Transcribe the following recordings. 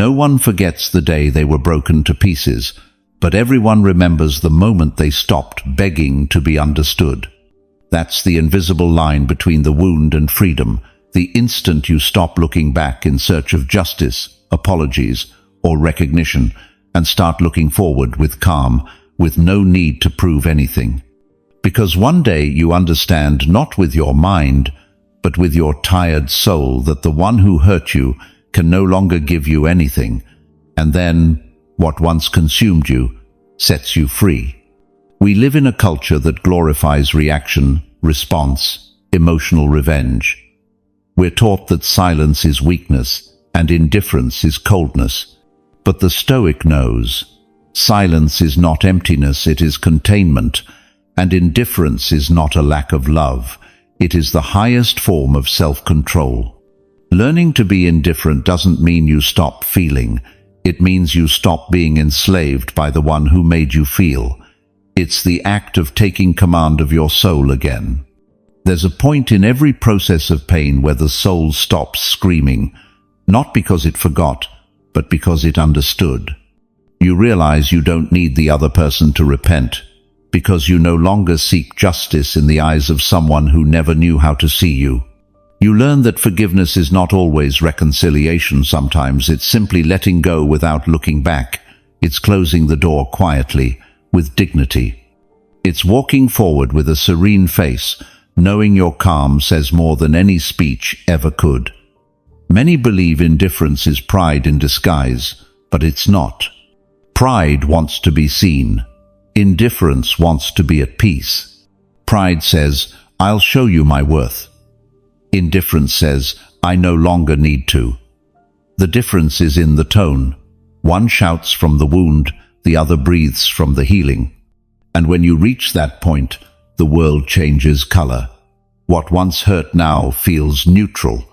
No one forgets the day they were broken to pieces, but everyone remembers the moment they stopped begging to be understood. That's the invisible line between the wound and freedom, the instant you stop looking back in search of justice, apologies, or recognition, and start looking forward with calm, with no need to prove anything. Because one day you understand, not with your mind, but with your tired soul, that the one who hurt you can no longer give you anything, and then what once consumed you sets you free. We live in a culture that glorifies reaction, response, emotional revenge. We're taught that silence is weakness and indifference is coldness. But the Stoic knows silence is not emptiness, it is containment, and indifference is not a lack of love, it is the highest form of self-control. Learning to be indifferent doesn't mean you stop feeling, it means you stop being enslaved by the one who made you feel. It's the act of taking command of your soul again. There's a point in every process of pain where the soul stops screaming, not because it forgot, but because it understood. You realize you don't need the other person to repent, because you no longer seek justice in the eyes of someone who never knew how to see you. You learn that forgiveness is not always reconciliation. Sometimes it's simply letting go without looking back. It's closing the door quietly, with dignity. It's walking forward with a serene face, knowing your calm says more than any speech ever could. Many believe indifference is pride in disguise, but it's not. Pride wants to be seen. Indifference wants to be at peace. Pride says, "I'll show you my worth." Indifference says, "I no longer need to." The difference is in the tone. One shouts from the wound, the other breathes from the healing. And when you reach that point, the world changes color. What once hurt now feels neutral.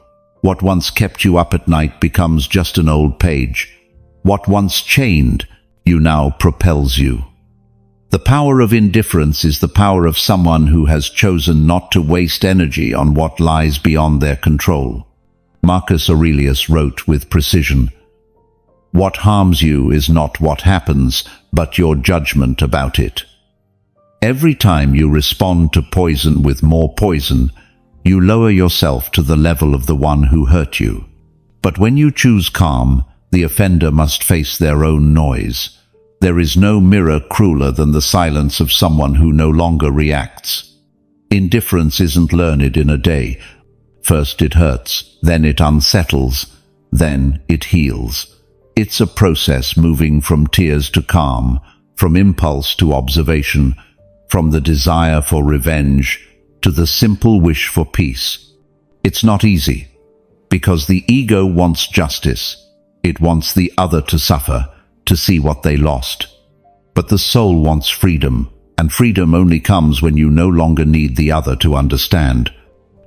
What once kept you up at night becomes just an old page. What once chained you now propels you. The power of indifference is the power of someone who has chosen not to waste energy on what lies beyond their control. Marcus Aurelius wrote with precision, "What harms you is not what happens, but your judgment about it." Every time you respond to poison with more poison, you lower yourself to the level of the one who hurt you. But when you choose calm, the offender must face their own noise. There is no mirror crueler than the silence of someone who no longer reacts. Indifference isn't learned in a day. First it hurts, then it unsettles, then it heals. It's a process moving from tears to calm, from impulse to observation, from the desire for revenge to the simple wish for peace. It's not easy, because the ego wants justice. It wants the other to suffer, to see what they lost. But the soul wants freedom, and freedom only comes when you no longer need the other to understand.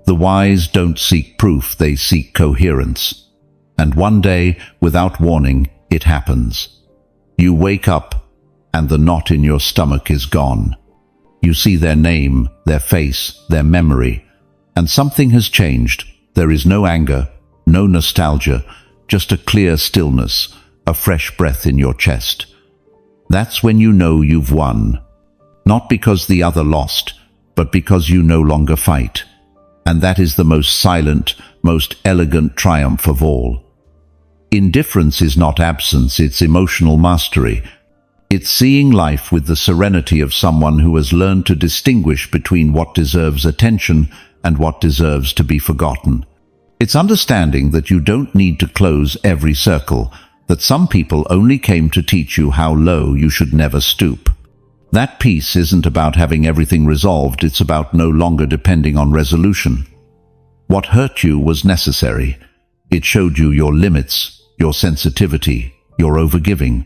The wise don't seek proof, they seek coherence. And one day, without warning, it happens. You wake up, and the knot in your stomach is gone. You see their name, their face, their memory, and something has changed. There is no anger, no nostalgia, just a clear stillness, a fresh breath in your chest. That's when you know you've won. Not because the other lost, but because you no longer fight. And that is the most silent, most elegant triumph of all. Indifference is not absence, it's emotional mastery. It's seeing life with the serenity of someone who has learned to distinguish between what deserves attention and what deserves to be forgotten. It's understanding that you don't need to close every circle, that some people only came to teach you how low you should never stoop. That peace isn't about having everything resolved, it's about no longer depending on resolution. What hurt you was necessary. It showed you your limits, your sensitivity, your overgiving.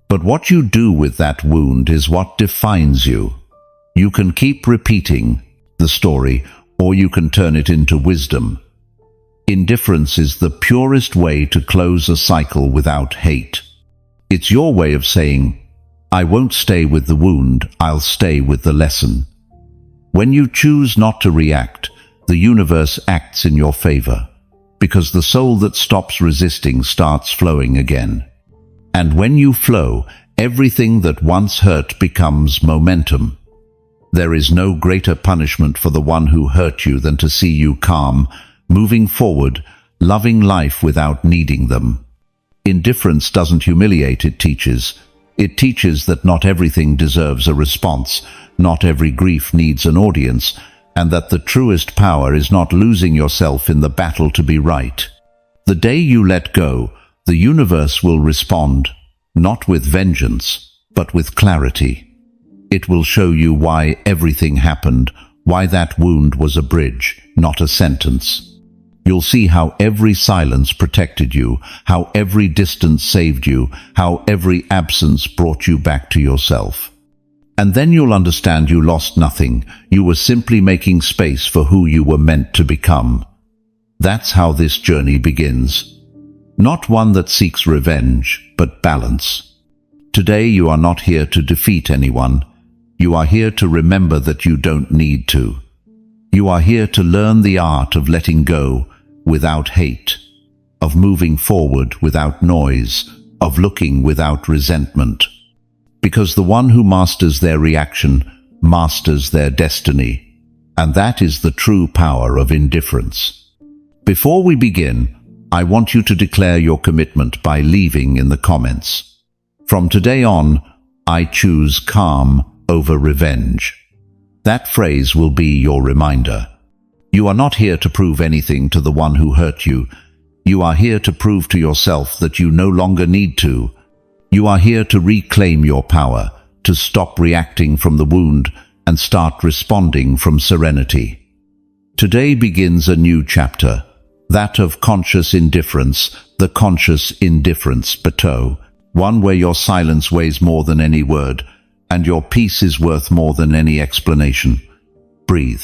But what you do with that wound is what defines you. You can keep repeating the story, or you can turn it into wisdom. Indifference is the purest way to close a cycle without hate. It's your way of saying, "I won't stay with the wound, I'll stay with the lesson." When you choose not to react, the universe acts in your favor. because the soul that stops resisting starts flowing again. And when you flow, everything that once hurt becomes momentum. There is no greater punishment for the one who hurt you than to see you calm, moving forward, loving life without needing them. Indifference doesn't humiliate, it teaches. It teaches that not everything deserves a response, not every grief needs an audience, and that the truest power is not losing yourself in the battle to be right. The day you let go, the universe will respond, not with vengeance, but with clarity. It will show you why everything happened, why that wound was a bridge, not a sentence. You'll see how every silence protected you, how every distance saved you, how every absence brought you back to yourself. And then you'll understand you lost nothing, you were simply making space for who you were meant to become. That's how this journey begins. Not one that seeks revenge, but balance. Today you are not here to defeat anyone. You are here to remember that you don't need to. You are here to learn the art of letting go without hate, of moving forward without noise, of looking without resentment. Because the one who masters their reaction masters their destiny, and that is the true power of indifference. Before we begin, I want you to declare your commitment by leaving in the comments. From today on, I choose calm over revenge. That phrase will be your reminder. You are not here to prove anything to the one who hurt you. You are here to prove to yourself that you no longer need to. You are here to reclaim your power, to stop reacting from the wound and start responding from serenity. Today begins a new chapter, that of conscious indifference, the conscious indifference bateau, one where your silence weighs more than any word, and your peace is worth more than any explanation. Breathe.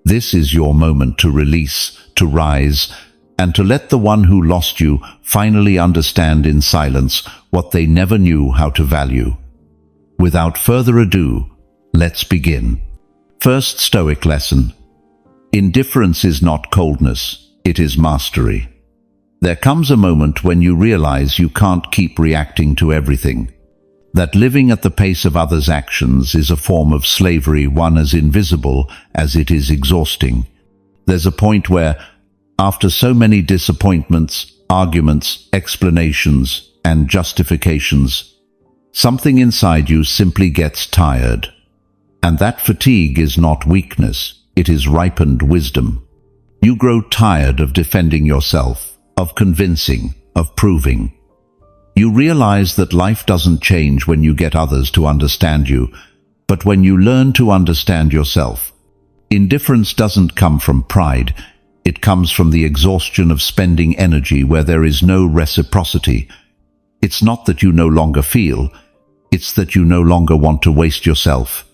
This is your moment to release, to rise, and to let the one who lost you finally understand in silence what they never knew how to value. Without further ado, let's begin. First Stoic lesson. Indifference is not coldness, it is mastery. There comes a moment when you realize you can't keep reacting to everything. That living at the pace of others' actions is a form of slavery, one as invisible as it is exhausting. There's a point where, after so many disappointments, arguments, explanations, and justifications, something inside you simply gets tired. And that fatigue is not weakness, it is ripened wisdom. You grow tired of defending yourself, of convincing, of proving. You realize that life doesn't change when you get others to understand you, but when you learn to understand yourself. Indifference doesn't come from pride, it comes from the exhaustion of spending energy where there is no reciprocity. It's not that you no longer feel, it's that you no longer want to waste yourself.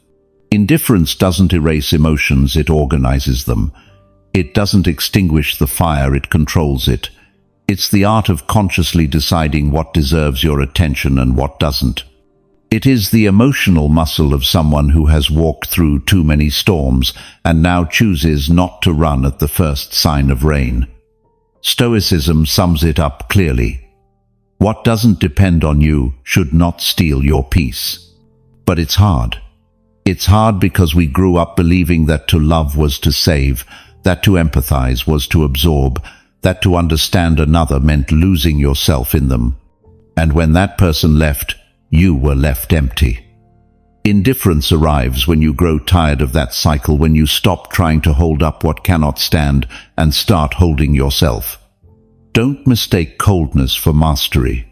Indifference doesn't erase emotions, it organizes them. It doesn't extinguish the fire, it controls it. It's the art of consciously deciding what deserves your attention and what doesn't. It is the emotional muscle of someone who has walked through too many storms and now chooses not to run at the first sign of rain. Stoicism sums it up clearly. What doesn't depend on you should not steal your peace. But it's hard. It's hard because we grew up believing that to love was to save, that to empathize was to absorb, that to understand another meant losing yourself in them. And when that person left, you were left empty. Indifference arrives when you grow tired of that cycle, when you stop trying to hold up what cannot stand and start holding yourself. Don't mistake coldness for mastery.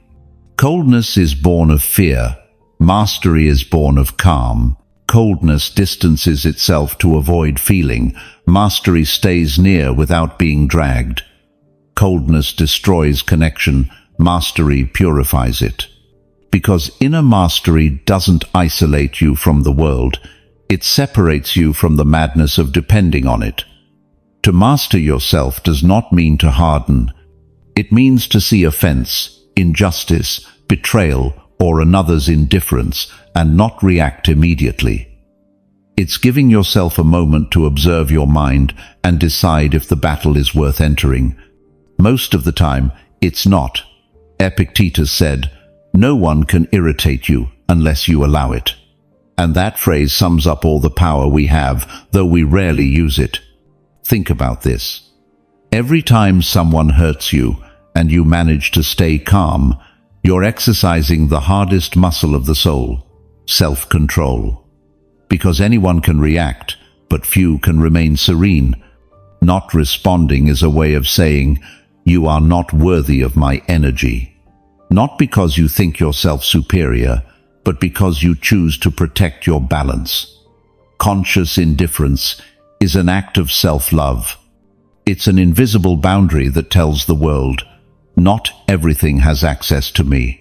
Coldness is born of fear. Mastery is born of calm. Coldness distances itself to avoid feeling. Mastery stays near without being dragged. Coldness destroys connection, mastery purifies it. Because inner mastery doesn't isolate you from the world, it separates you from the madness of depending on it. To master yourself does not mean to harden. It means to see offense, injustice, betrayal, or another's indifference and not react immediately. It's giving yourself a moment to observe your mind and decide if the battle is worth entering. Most of the time, it's not. Epictetus said, "No one can irritate you unless you allow it." And that phrase sums up all the power we have, though we rarely use it. Think about this. Every time someone hurts you and you manage to stay calm, you're exercising the hardest muscle of the soul, self-control. Because anyone can react, but few can remain serene. Not responding is a way of saying, "You are not worthy of my energy." Not because you think yourself superior, but because you choose to protect your balance. Conscious indifference is an act of self-love. It's an invisible boundary that tells the world, not everything has access to me.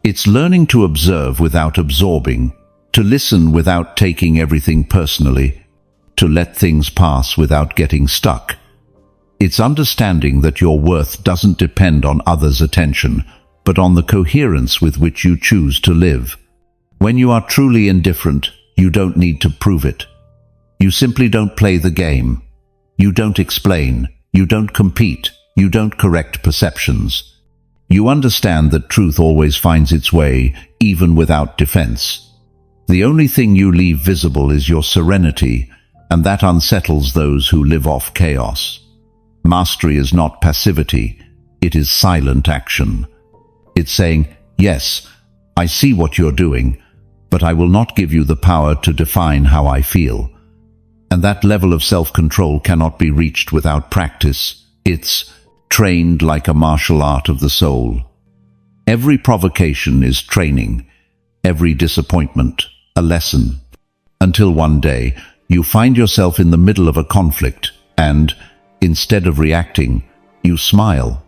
It's learning to observe without absorbing, to listen without taking everything personally, to let things pass without getting stuck. It's understanding that your worth doesn't depend on others' attention, but on the coherence with which you choose to live. When you are truly indifferent, you don't need to prove it. You simply don't play the game. You don't explain. You don't compete. You don't correct perceptions. You understand that truth always finds its way, even without defense. The only thing you leave visible is your serenity, and that unsettles those who live off chaos. Mastery is not passivity. It is silent action. It's saying, "Yes, I see what you're doing, but I will not give you the power to define how I feel." And that level of self-control cannot be reached without practice. It's trained like a martial art of the soul. Every provocation is training, every disappointment a lesson, until one day you find yourself in the middle of a conflict and, instead of reacting, you smile.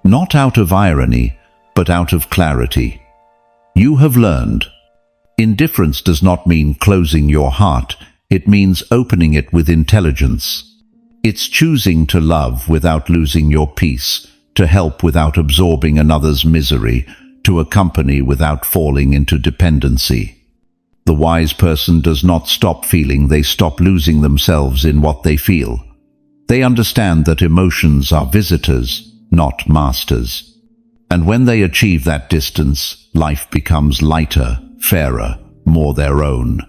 Not out of irony, but out of clarity. You have learned. Indifference does not mean closing your heart, it means opening it with intelligence. It's choosing to love without losing your peace, to help without absorbing another's misery, to accompany without falling into dependency. The wise person does not stop feeling, they stop losing themselves in what they feel. They understand that emotions are visitors, not masters. And when they achieve that distance, life becomes lighter, fairer, more their own.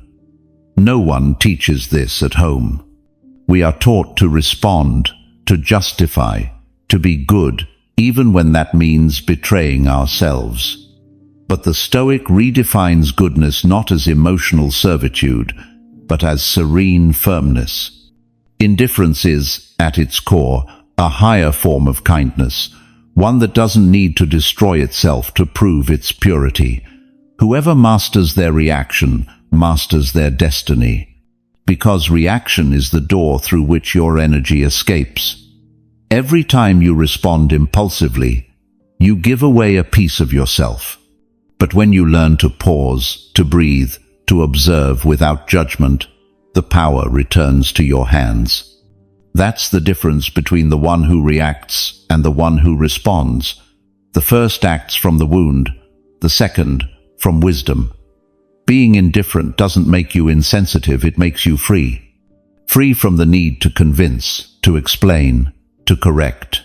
No one teaches this at home. We are taught to respond, to justify, to be good, even when that means betraying ourselves. But the Stoic redefines goodness not as emotional servitude, but as serene firmness. Indifference is, at its core, a higher form of kindness, one that doesn't need to destroy itself to prove its purity. Whoever masters their reaction masters their destiny, because reaction is the door through which your energy escapes. Every time you respond impulsively, you give away a piece of yourself. But when you learn to pause, to breathe, to observe without judgment, the power returns to your hands. That's the difference between the one who reacts and the one who responds. The first acts from the wound, the second from wisdom. Being indifferent doesn't make you insensitive, it makes you free. Free from the need to convince, to explain, to correct.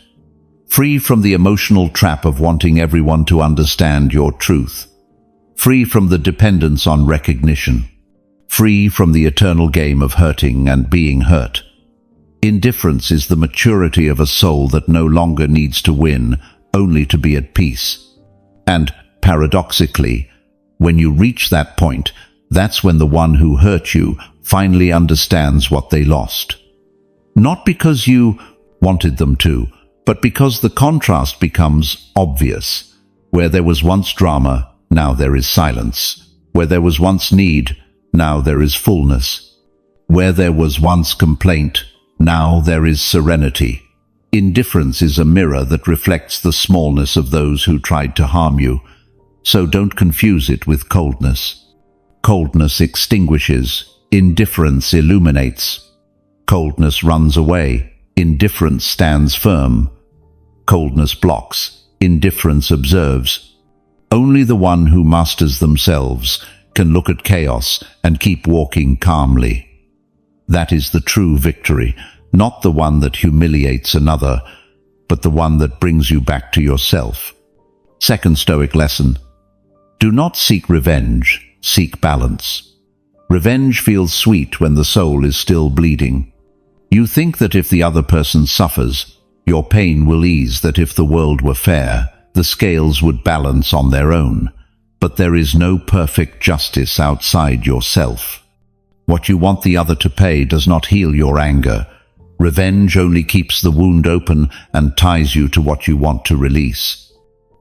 Free from the emotional trap of wanting everyone to understand your truth. Free from the dependence on recognition. Free from the eternal game of hurting and being hurt. Indifference is the maturity of a soul that no longer needs to win, only to be at peace. And, paradoxically, when you reach that point, that's when the one who hurt you finally understands what they lost. Not because you wanted them to, but because the contrast becomes obvious. Where there was once drama, now there is silence. Where there was once need, now there is fullness. Where there was once complaint, now there is serenity. Indifference is a mirror that reflects the smallness of those who tried to harm you, so don't confuse it with coldness. Coldness extinguishes, indifference illuminates. Coldness runs away, indifference stands firm. Coldness blocks, indifference observes. Only the one who masters themselves can look at chaos and keep walking calmly. That is the true victory, not the one that humiliates another, but the one that brings you back to yourself. Second Stoic lesson. Do not seek revenge, seek balance. Revenge feels sweet when the soul is still bleeding. You think that if the other person suffers, your pain will ease, that if the world were fair, the scales would balance on their own. But there is no perfect justice outside yourself. What you want the other to pay does not heal your anger. Revenge only keeps the wound open and ties you to what you want to release.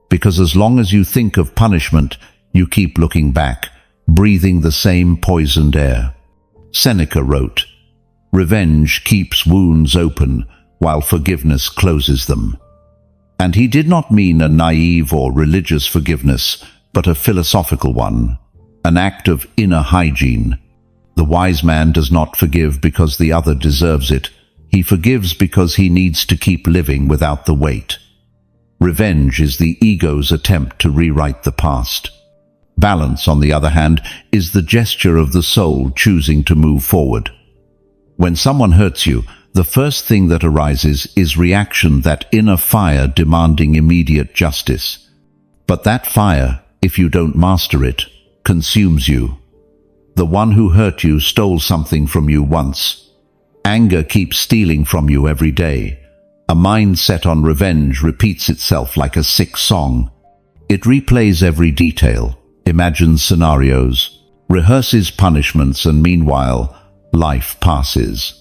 Because as long as you think of punishment, you keep looking back, breathing the same poisoned air. Seneca wrote, "Revenge keeps wounds open, while forgiveness closes them." And he did not mean a naive or religious forgiveness, but a philosophical one, an act of inner hygiene. The wise man does not forgive because the other deserves it. He forgives because he needs to keep living without the weight. Revenge is the ego's attempt to rewrite the past. Balance, on the other hand, is the gesture of the soul choosing to move forward. When someone hurts you, the first thing that arises is reaction, that inner fire demanding immediate justice. But that fire, if you don't master it, consumes you. The one who hurt you stole something from you once. Anger keeps stealing from you every day. A mind set on revenge repeats itself like a sick song. It replays every detail, imagines scenarios, rehearses punishments, and meanwhile, life passes.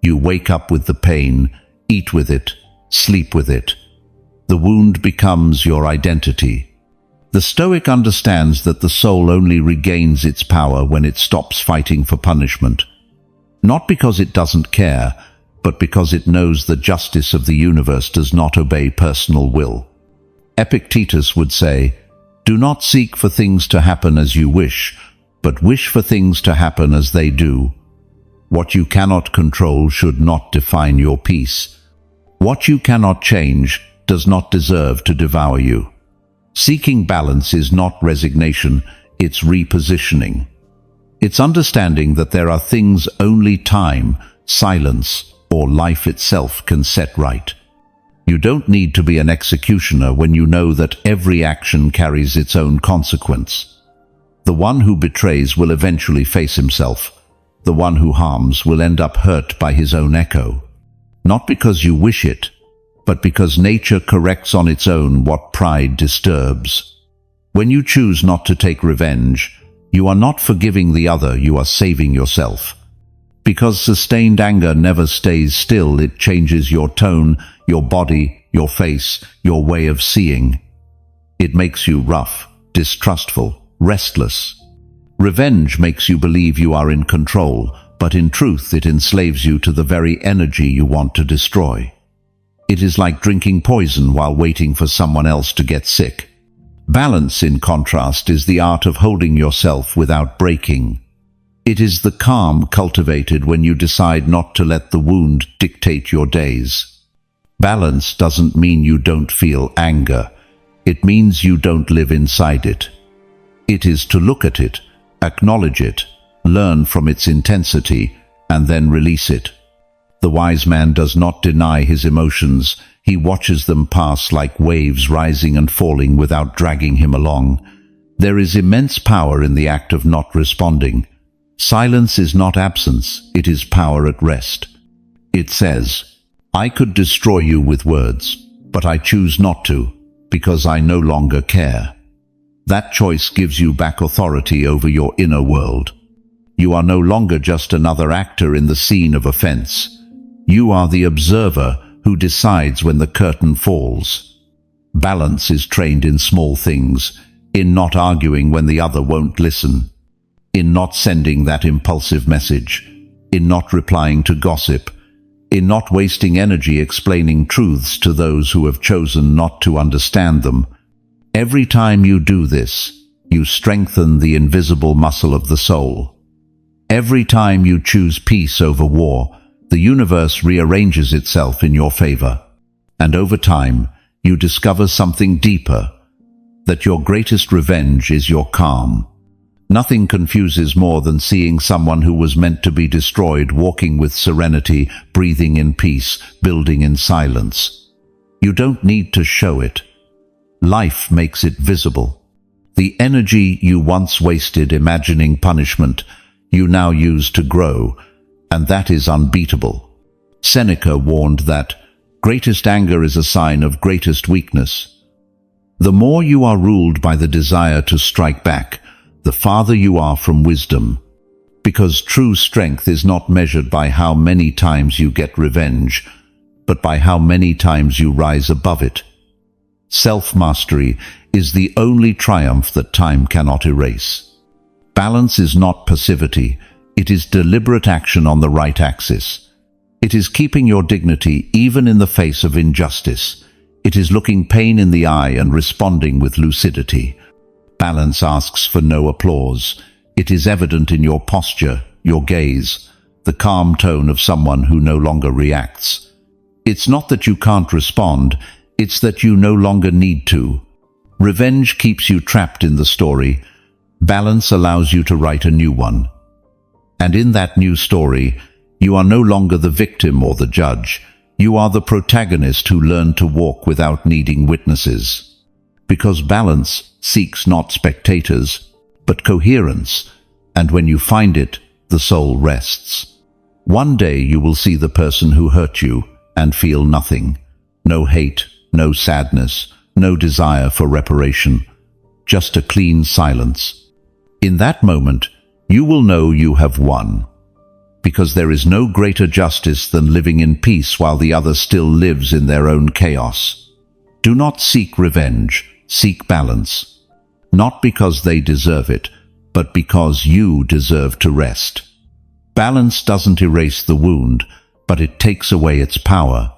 You wake up with the pain, eat with it, sleep with it. The wound becomes your identity. The Stoic understands that the soul only regains its power when it stops fighting for punishment. Not because it doesn't care, but because it knows the justice of the universe does not obey personal will. Epictetus would say, "Do not seek for things to happen as you wish, but wish for things to happen as they do." What you cannot control should not define your peace. What you cannot change does not deserve to devour you. Seeking balance is not resignation, it's repositioning. It's understanding that there are things only time, silence, or life itself can set right. You don't need to be an executioner when you know that every action carries its own consequence. The one who betrays will eventually face himself. The one who harms will end up hurt by his own echo. Not because you wish it, but because nature corrects on its own what pride disturbs. When you choose not to take revenge, you are not forgiving the other, you are saving yourself. Because sustained anger never stays still, it changes your tone, your body, your face, your way of seeing. It makes you rough, distrustful, restless. Revenge makes you believe you are in control, but in truth it enslaves you to the very energy you want to destroy. It is like drinking poison while waiting for someone else to get sick. Balance, in contrast, is the art of holding yourself without breaking. It is the calm cultivated when you decide not to let the wound dictate your days. Balance doesn't mean you don't feel anger. It means you don't live inside it. It is to look at it, acknowledge it, learn from its intensity, and then release it. The wise man does not deny his emotions. He watches them pass like waves, rising and falling without dragging him along. There is immense power in the act of not responding. Silence is not absence, it is power at rest. It says, "I could destroy you with words, but I choose not to, because I no longer care." That choice gives you back authority over your inner world. You are no longer just another actor in the scene of offense. You are the observer who decides when the curtain falls. Balance is trained in small things, in not arguing when the other won't listen, in not sending that impulsive message, in not replying to gossip, in not wasting energy explaining truths to those who have chosen not to understand them. Every time you do this, you strengthen the invisible muscle of the soul. Every time you choose peace over war, the universe rearranges itself in your favor. And over time, you discover something deeper, that your greatest revenge is your calm. Nothing confuses more than seeing someone who was meant to be destroyed walking with serenity, breathing in peace, building in silence. You don't need to show it. Life makes it visible. The energy you once wasted imagining punishment, you now use to grow, and that is unbeatable. Seneca warned that greatest anger is a sign of greatest weakness. The more you are ruled by the desire to strike back, the farther you are from wisdom. Because true strength is not measured by how many times you get revenge, but by how many times you rise above it. Self-mastery is the only triumph that time cannot erase. Balance is not passivity, it is deliberate action on the right axis. It is keeping your dignity even in the face of injustice. It is looking pain in the eye and responding with lucidity. Balance asks for no applause. It is evident in your posture, your gaze, the calm tone of someone who no longer reacts. It's not that you can't respond, it's that you no longer need to. Revenge keeps you trapped in the story. Balance allows you to write a new one. And in that new story, you are no longer the victim or the judge. You are the protagonist who learned to walk without needing witnesses. Because balance seeks not spectators, but coherence, and when you find it, the soul rests. One day you will see the person who hurt you and feel nothing. No hate, no sadness, no desire for reparation, just a clean silence. In that moment, you will know you have won. Because there is no greater justice than living in peace while the other still lives in their own chaos. Do not seek revenge, seek balance. Not because they deserve it, but because you deserve to rest. Balance doesn't erase the wound, but it takes away its power.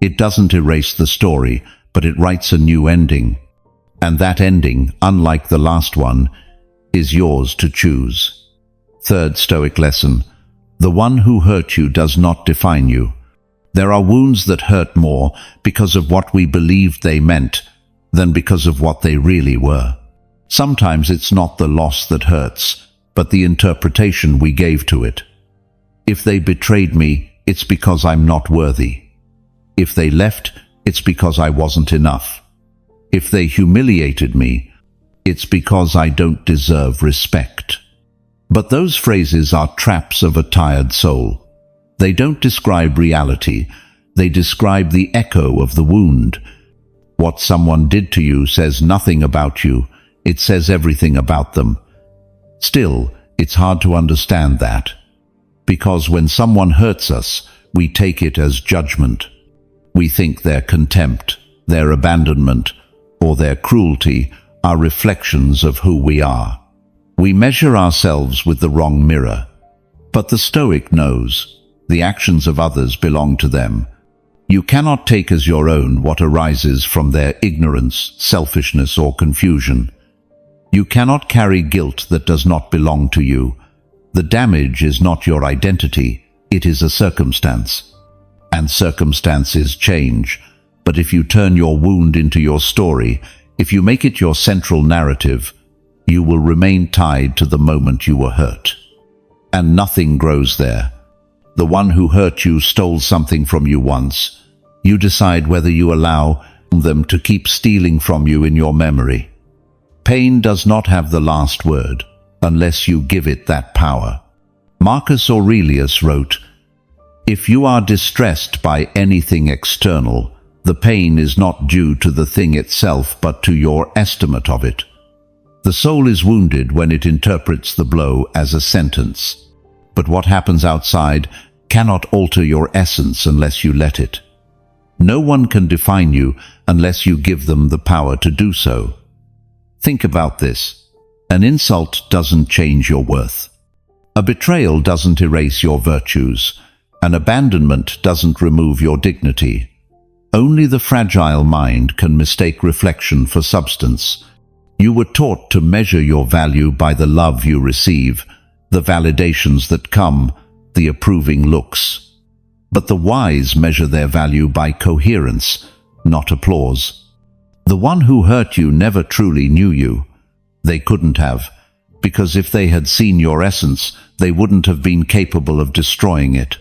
It doesn't erase the story, but it writes a new ending. And that ending, unlike the last one, is yours to choose. Third Stoic lesson: the one who hurt you does not define you. There are wounds that hurt more because of what we believed they meant than because of what they really were. Sometimes it's not the loss that hurts, but the interpretation we gave to it. If they betrayed me, it's because I'm not worthy. If they left, it's because I wasn't enough. If they humiliated me, it's because I don't deserve respect. But those phrases are traps of a tired soul. They don't describe reality, they describe the echo of the wound. What someone did to you says nothing about you, it says everything about them. Still, it's hard to understand that. Because when someone hurts us, we take it as judgment. We think their contempt, their abandonment, or their cruelty are reflections of who we are. We measure ourselves with the wrong mirror. But the Stoic knows the actions of others belong to them. You cannot take as your own what arises from their ignorance, selfishness, or confusion. You cannot carry guilt that does not belong to you. The damage is not your identity, it is a circumstance. And circumstances change. But if you turn your wound into your story, if you make it your central narrative, you will remain tied to the moment you were hurt. And nothing grows there. The one who hurt you stole something from you once. You decide whether you allow them to keep stealing from you in your memory. Pain does not have the last word, unless you give it that power. Marcus Aurelius wrote, "If you are distressed by anything external, the pain is not due to the thing itself but to your estimate of it." The soul is wounded when it interprets the blow as a sentence. But what happens outside cannot alter your essence unless you let it. No one can define you unless you give them the power to do so. Think about this. An insult doesn't change your worth. A betrayal doesn't erase your virtues. An abandonment doesn't remove your dignity. Only the fragile mind can mistake reflection for substance. You were taught to measure your value by the love you receive, the validations that come, the approving looks. But the wise measure their value by coherence, not applause. The one who hurt you never truly knew you. They couldn't have, because if they had seen your essence, they wouldn't have been capable of destroying it.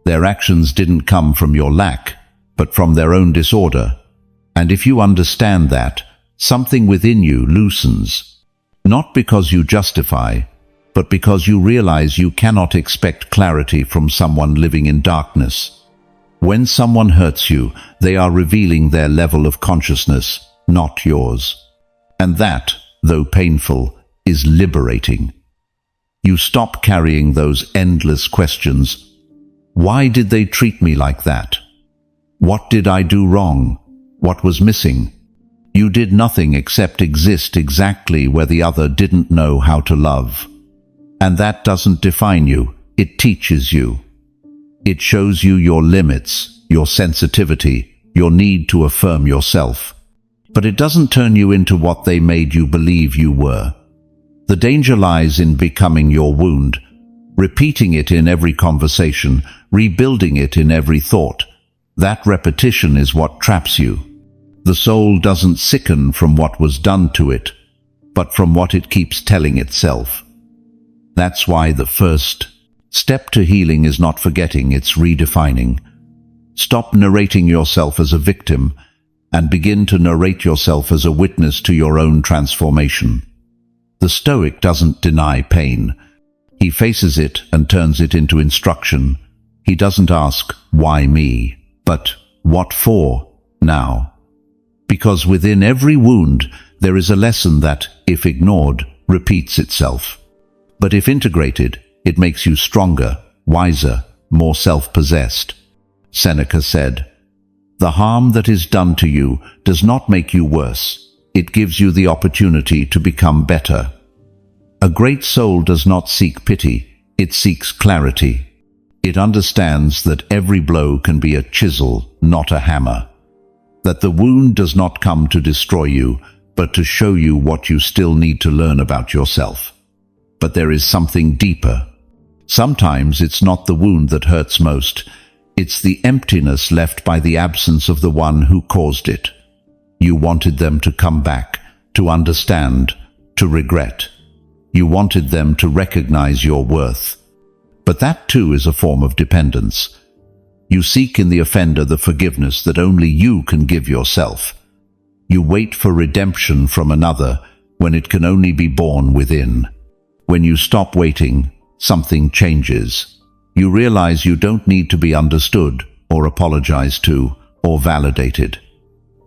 Their actions didn't come from your lack, but from their own disorder, And if you understand that, something within you loosens. Not because you justify, but because you realize you cannot expect clarity from someone living in darkness. When someone hurts you, they are revealing their level of consciousness, not yours. And that, though painful, is liberating. You stop carrying those endless questions. Why did they treat me like that? What did I do wrong? What was missing? You did nothing except exist exactly where the other didn't know how to love. And that doesn't define you, it teaches you. It shows you your limits, your sensitivity, your need to affirm yourself. But it doesn't turn you into what they made you believe you were. The danger lies in becoming your wound, repeating it in every conversation, rebuilding it in every thought. That repetition is what traps you. The soul doesn't sicken from what was done to it, but from what it keeps telling itself. That's why the first step to healing is not forgetting, it's redefining. Stop narrating yourself as a victim and begin to narrate yourself as a witness to your own transformation. The Stoic doesn't deny pain. He faces it and turns it into instruction. He doesn't ask, why me? But what for now? Because within every wound there is a lesson that, if ignored, repeats itself. But if integrated, it makes you stronger, wiser, more self-possessed. Seneca said, "The harm that is done to you does not make you worse. It gives you the opportunity to become better." A great soul does not seek pity, it seeks clarity. It understands that every blow can be a chisel, not a hammer. That the wound does not come to destroy you, but to show you what you still need to learn about yourself. But there is something deeper. Sometimes it's not the wound that hurts most. It's the emptiness left by the absence of the one who caused it. You wanted them to come back, to understand, to regret. You wanted them to recognize your worth. But that too is a form of dependence. You seek in the offender the forgiveness that only you can give yourself. You wait for redemption from another when it can only be born within. When you stop waiting, something changes. You realize you don't need to be understood, or apologized to, or validated.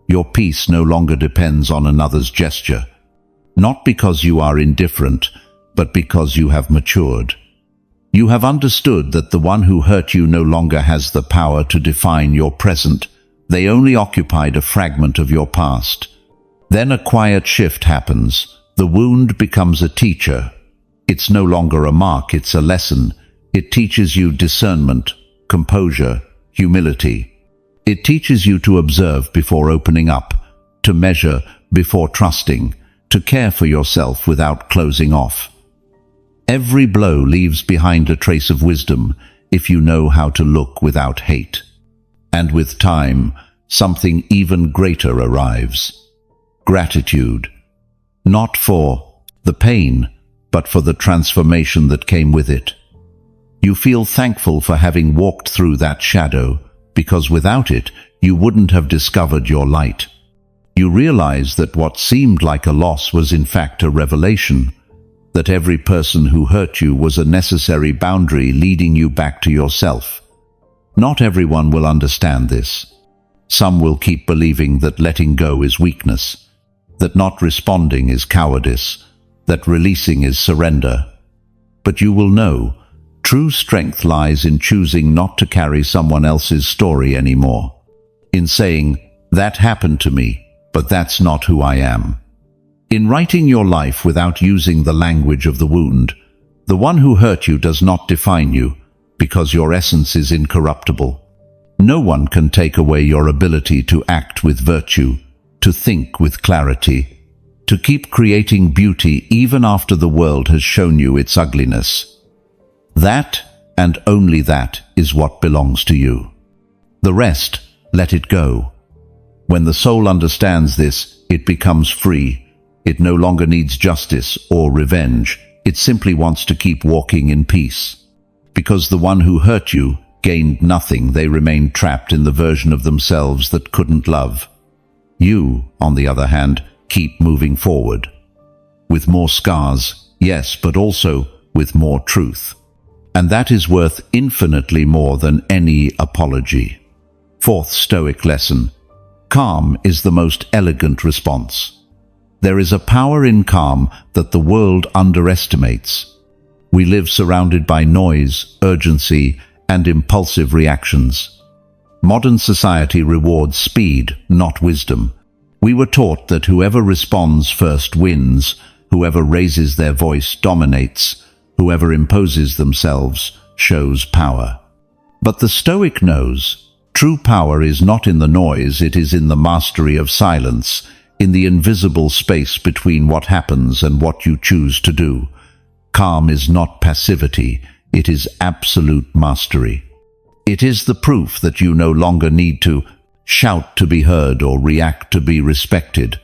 Your peace no longer depends on another's gesture. Not because you are indifferent, but because you have matured. You have understood that the one who hurt you no longer has the power to define your present. They only occupied a fragment of your past. Then a quiet shift happens. The wound becomes a teacher. It's no longer a mark, it's a lesson. It teaches you discernment, composure, humility. It teaches you to observe before opening up, to measure before trusting, to care for yourself without closing off. Every blow leaves behind a trace of wisdom if you know how to look without hate. And with time, something even greater arrives. Gratitude. Not for the pain, but for the transformation that came with it. You feel thankful for having walked through that shadow, because without it, you wouldn't have discovered your light. You realize that what seemed like a loss was in fact a revelation, that every person who hurt you was a necessary boundary leading you back to yourself. Not everyone will understand this. Some will keep believing that letting go is weakness, that not responding is cowardice, that releasing is surrender. But you will know, true strength lies in choosing not to carry someone else's story anymore. In saying, that happened to me, but that's not who I am. In writing your life without using the language of the wound, the one who hurt you does not define you, because your essence is incorruptible. No one can take away your ability to act with virtue, to think with clarity, to keep creating beauty even after the world has shown you its ugliness. That, and only that, is what belongs to you. The rest, let it go. When the soul understands this, it becomes free. It no longer needs justice or revenge. It simply wants to keep walking in peace. Because the one who hurt you gained nothing, they remained trapped in the version of themselves that couldn't love. You, on the other hand, keep moving forward. With more scars, yes, but also with more truth. And that is worth infinitely more than any apology. Fourth Stoic lesson. Calm is the most elegant response. There is a power in calm that the world underestimates. We live surrounded by noise, urgency, and impulsive reactions. Modern society rewards speed, not wisdom. We were taught that whoever responds first wins, whoever raises their voice dominates, whoever imposes themselves shows power. But the Stoic knows, true power is not in the noise, it is in the mastery of silence, in the invisible space between what happens and what you choose to do. Calm is not passivity, it is absolute mastery. It is the proof that you no longer need to shout to be heard or react to be respected.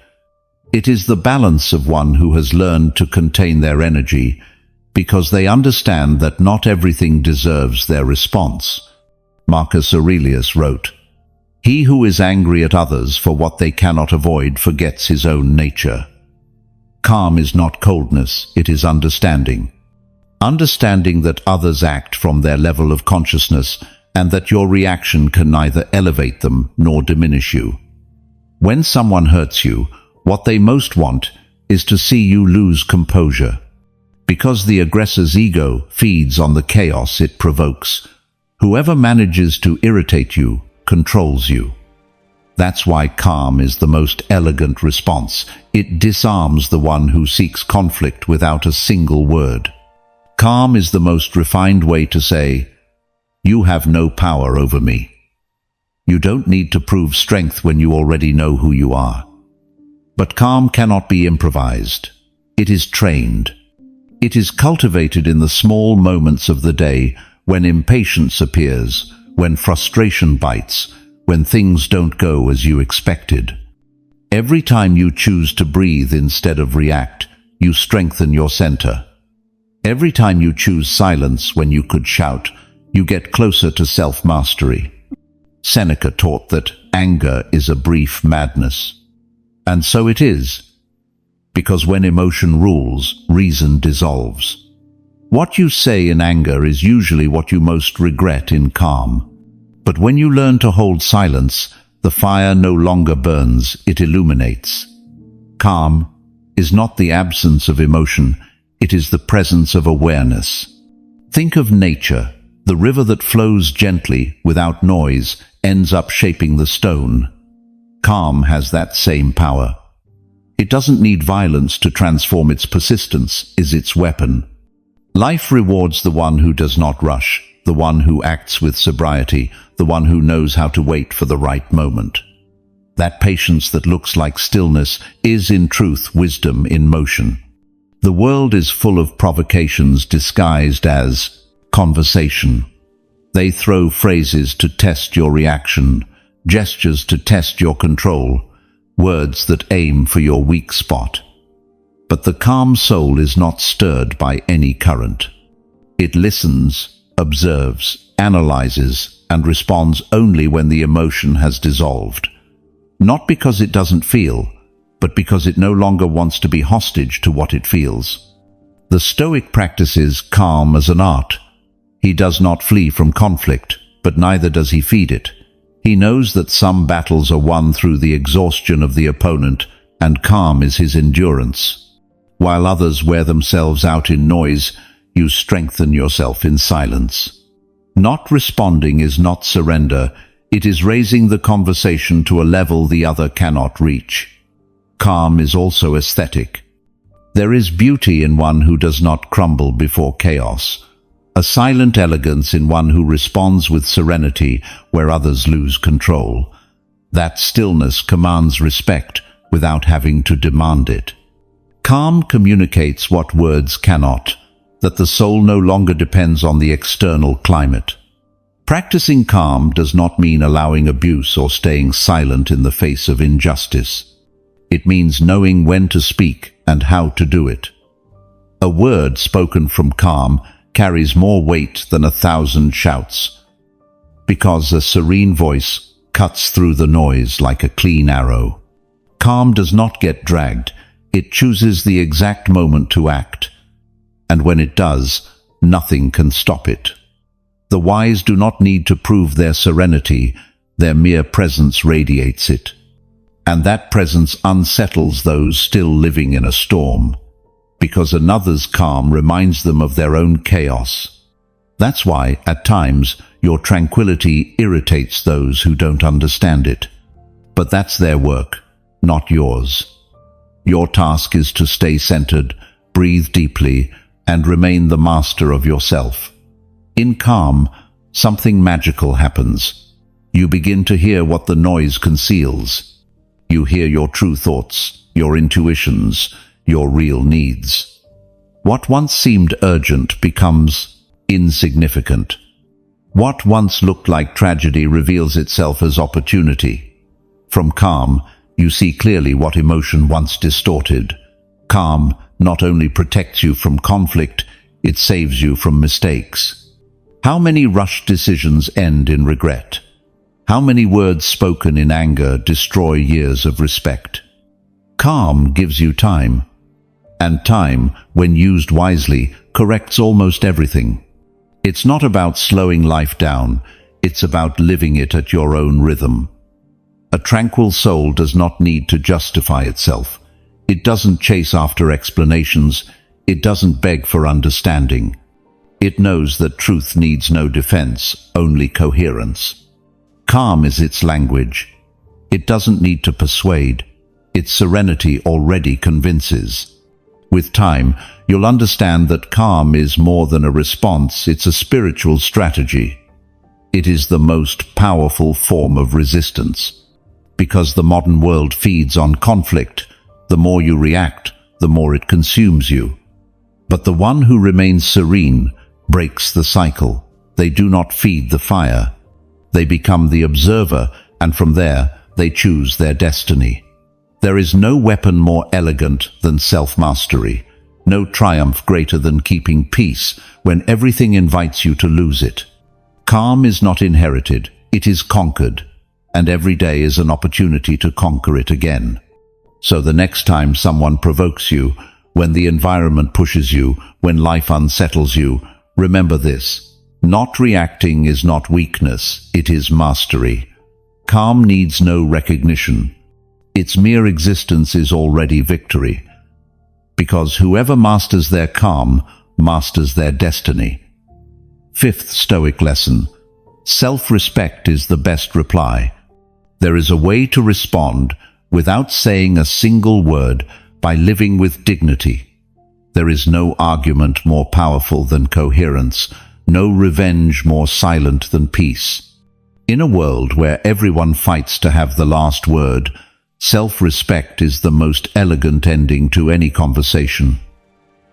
It is the balance of one who has learned to contain their energy, because they understand that not everything deserves their response. Marcus Aurelius wrote, "He who is angry at others for what they cannot avoid forgets his own nature." Calm is not coldness, it is understanding. Understanding that others act from their level of consciousness and that your reaction can neither elevate them nor diminish you. When someone hurts you, what they most want is to see you lose composure. Because the aggressor's ego feeds on the chaos it provokes, whoever manages to irritate you controls you. That's why calm is the most elegant response. It disarms the one who seeks conflict without a single word. Calm is the most refined way to say, "You have no power over me." You don't need to prove strength when you already know who you are. But calm cannot be improvised. It is trained. It is cultivated in the small moments of the day when impatience appears, when frustration bites, when things don't go as you expected. Every time you choose to breathe instead of react, you strengthen your center. Every time you choose silence when you could shout, you get closer to self-mastery. Seneca taught that anger is a brief madness. And so it is, because when emotion rules, reason dissolves. What you say in anger is usually what you most regret in calm. But when you learn to hold silence, the fire no longer burns, it illuminates. Calm is not the absence of emotion, it is the presence of awareness. Think of nature. The river that flows gently, without noise, ends up shaping the stone. Calm has that same power. It doesn't need violence to transform. Its persistence is its weapon. Life rewards the one who does not rush, the one who acts with sobriety, the one who knows how to wait for the right moment. That patience that looks like stillness is in truth wisdom in motion. The world is full of provocations disguised as conversation. They throw phrases to test your reaction, gestures to test your control, words that aim for your weak spot. But the calm soul is not stirred by any current. It listens, observes, analyzes, and responds only when the emotion has dissolved. Not because it doesn't feel, but because it no longer wants to be hostage to what it feels. The Stoic practices calm as an art. He does not flee from conflict, but neither does he feed it. He knows that some battles are won through the exhaustion of the opponent, and calm is his endurance. While others wear themselves out in noise, you strengthen yourself in silence. Not responding is not surrender, it is raising the conversation to a level the other cannot reach. Calm is also aesthetic. There is beauty in one who does not crumble before chaos. A silent elegance in one who responds with serenity where others lose control. That stillness commands respect without having to demand it. Calm communicates what words cannot, that the soul no longer depends on the external climate. Practicing calm does not mean allowing abuse or staying silent in the face of injustice. It means knowing when to speak and how to do it. A word spoken from calm carries more weight than 1,000 shouts, because a serene voice cuts through the noise like a clean arrow. Calm does not get dragged. It chooses the exact moment to act. And when it does, nothing can stop it. The wise do not need to prove their serenity. Their mere presence radiates it. And that presence unsettles those still living in a storm, because another's calm reminds them of their own chaos. That's why, at times, your tranquility irritates those who don't understand it. But that's their work, not yours. Your task is to stay centered, breathe deeply, and remain the master of yourself. In calm, something magical happens. You begin to hear what the noise conceals. You hear your true thoughts, your intuitions, your real needs. What once seemed urgent becomes insignificant. What once looked like tragedy reveals itself as opportunity. From calm, you see clearly what emotion once distorted. Calm not only protects you from conflict, it saves you from mistakes. How many rushed decisions end in regret? How many words spoken in anger destroy years of respect? Calm gives you time, and time, when used wisely, corrects almost everything. It's not about slowing life down, it's about living it at your own rhythm. A tranquil soul does not need to justify itself. It doesn't chase after explanations, it doesn't beg for understanding. It knows that truth needs no defense, only coherence. Calm is its language. It doesn't need to persuade. Its serenity already convinces. With time, you'll understand that calm is more than a response, it's a spiritual strategy. It is the most powerful form of resistance. Because the modern world feeds on conflict, the more you react, the more it consumes you. But the one who remains serene breaks the cycle. They do not feed the fire. They become the observer, and from there, they choose their destiny. There is no weapon more elegant than self-mastery, no triumph greater than keeping peace when everything invites you to lose it. Calm is not inherited, it is conquered, and every day is an opportunity to conquer it again. So the next time someone provokes you, when the environment pushes you, when life unsettles you, remember this. Not reacting is not weakness, it is mastery. Calm needs no recognition. Its mere existence is already victory. Because whoever masters their calm, masters their destiny. Fifth Stoic lesson. Self-respect is the best reply. There is a way to respond without saying a single word, by living with dignity. There is no argument more powerful than coherence, no revenge more silent than peace. In a world where everyone fights to have the last word, self-respect is the most elegant ending to any conversation.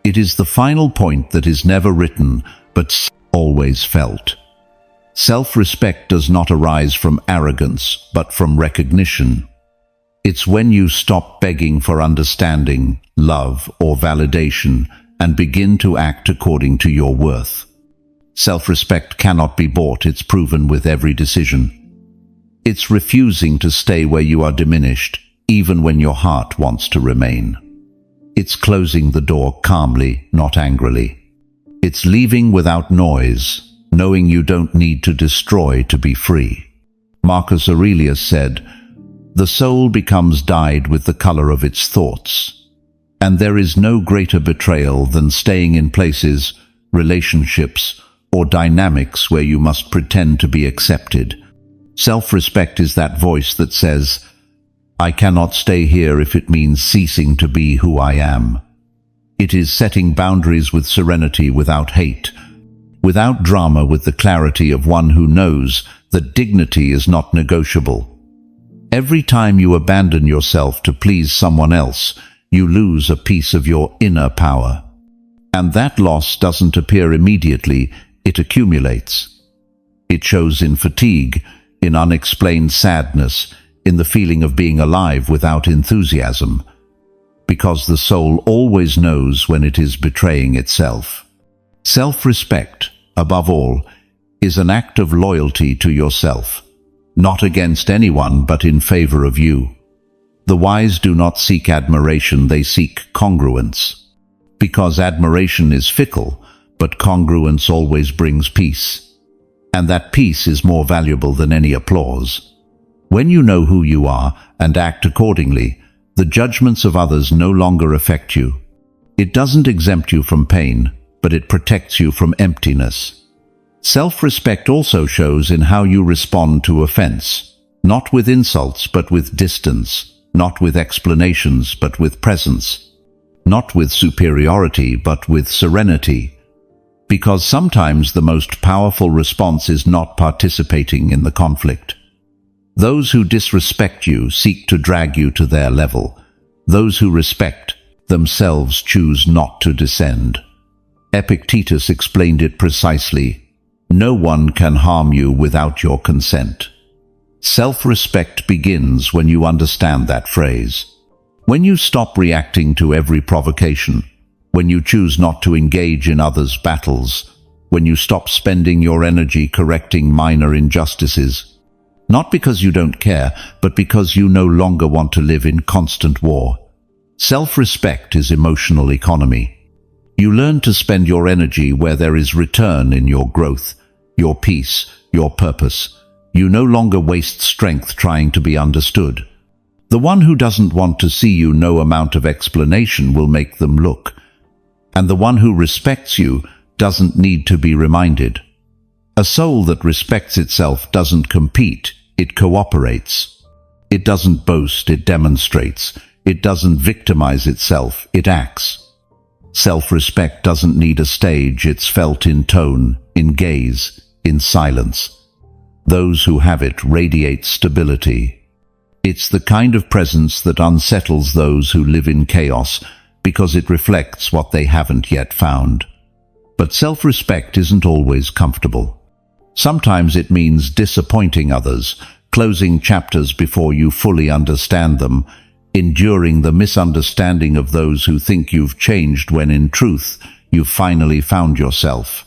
It is the final point that is never written, but always felt. Self-respect does not arise from arrogance, but from recognition. It's when you stop begging for understanding, love, or validation, and begin to act according to your worth. Self-respect cannot be bought, it's proven with every decision. It's refusing to stay where you are diminished, even when your heart wants to remain. It's closing the door calmly, not angrily. It's leaving without noise, knowing you don't need to destroy to be free. Marcus Aurelius said, "The soul becomes dyed with the color of its thoughts." And there is no greater betrayal than staying in places, relationships, or dynamics where you must pretend to be accepted. Self-respect is that voice that says, "I cannot stay here if it means ceasing to be who I am." It is setting boundaries with serenity, without hate, without drama, with the clarity of one who knows that dignity is not negotiable. Every time you abandon yourself to please someone else, you lose a piece of your inner power. And that loss doesn't appear immediately, it accumulates. It shows in fatigue, in unexplained sadness, in the feeling of being alive without enthusiasm. Because the soul always knows when it is betraying itself. Self-respect, above all, is an act of loyalty to yourself, not against anyone but in favor of you. The wise do not seek admiration, they seek congruence. Because admiration is fickle, but congruence always brings peace. And that peace is more valuable than any applause. When you know who you are and act accordingly, the judgments of others no longer affect you. It doesn't exempt you from pain, but it protects you from emptiness. Self-respect also shows in how you respond to offense, not with insults but with distance, not with explanations but with presence, not with superiority but with serenity. Because sometimes the most powerful response is not participating in the conflict. Those who disrespect you seek to drag you to their level. Those who respect themselves choose not to descend. Epictetus explained it precisely. No one can harm you without your consent. Self-respect begins when you understand that phrase. When you stop reacting to every provocation, when you choose not to engage in others' battles, when you stop spending your energy correcting minor injustices, not because you don't care, but because you no longer want to live in constant war. Self-respect is emotional economy. You learn to spend your energy where there is return in your growth, your peace, your purpose. You no longer waste strength trying to be understood. The one who doesn't want to see you, no amount of explanation will make them look. And the one who respects you doesn't need to be reminded. A soul that respects itself doesn't compete, it cooperates. It doesn't boast, it demonstrates. It doesn't victimize itself, it acts. Self-respect doesn't need a stage, it's felt in tone, in gaze, in silence. Those who have it radiate stability. It's the kind of presence that unsettles those who live in chaos because it reflects what they haven't yet found. But self-respect isn't always comfortable. Sometimes it means disappointing others, closing chapters before you fully understand them, enduring the misunderstanding of those who think you've changed when in truth you've finally found yourself.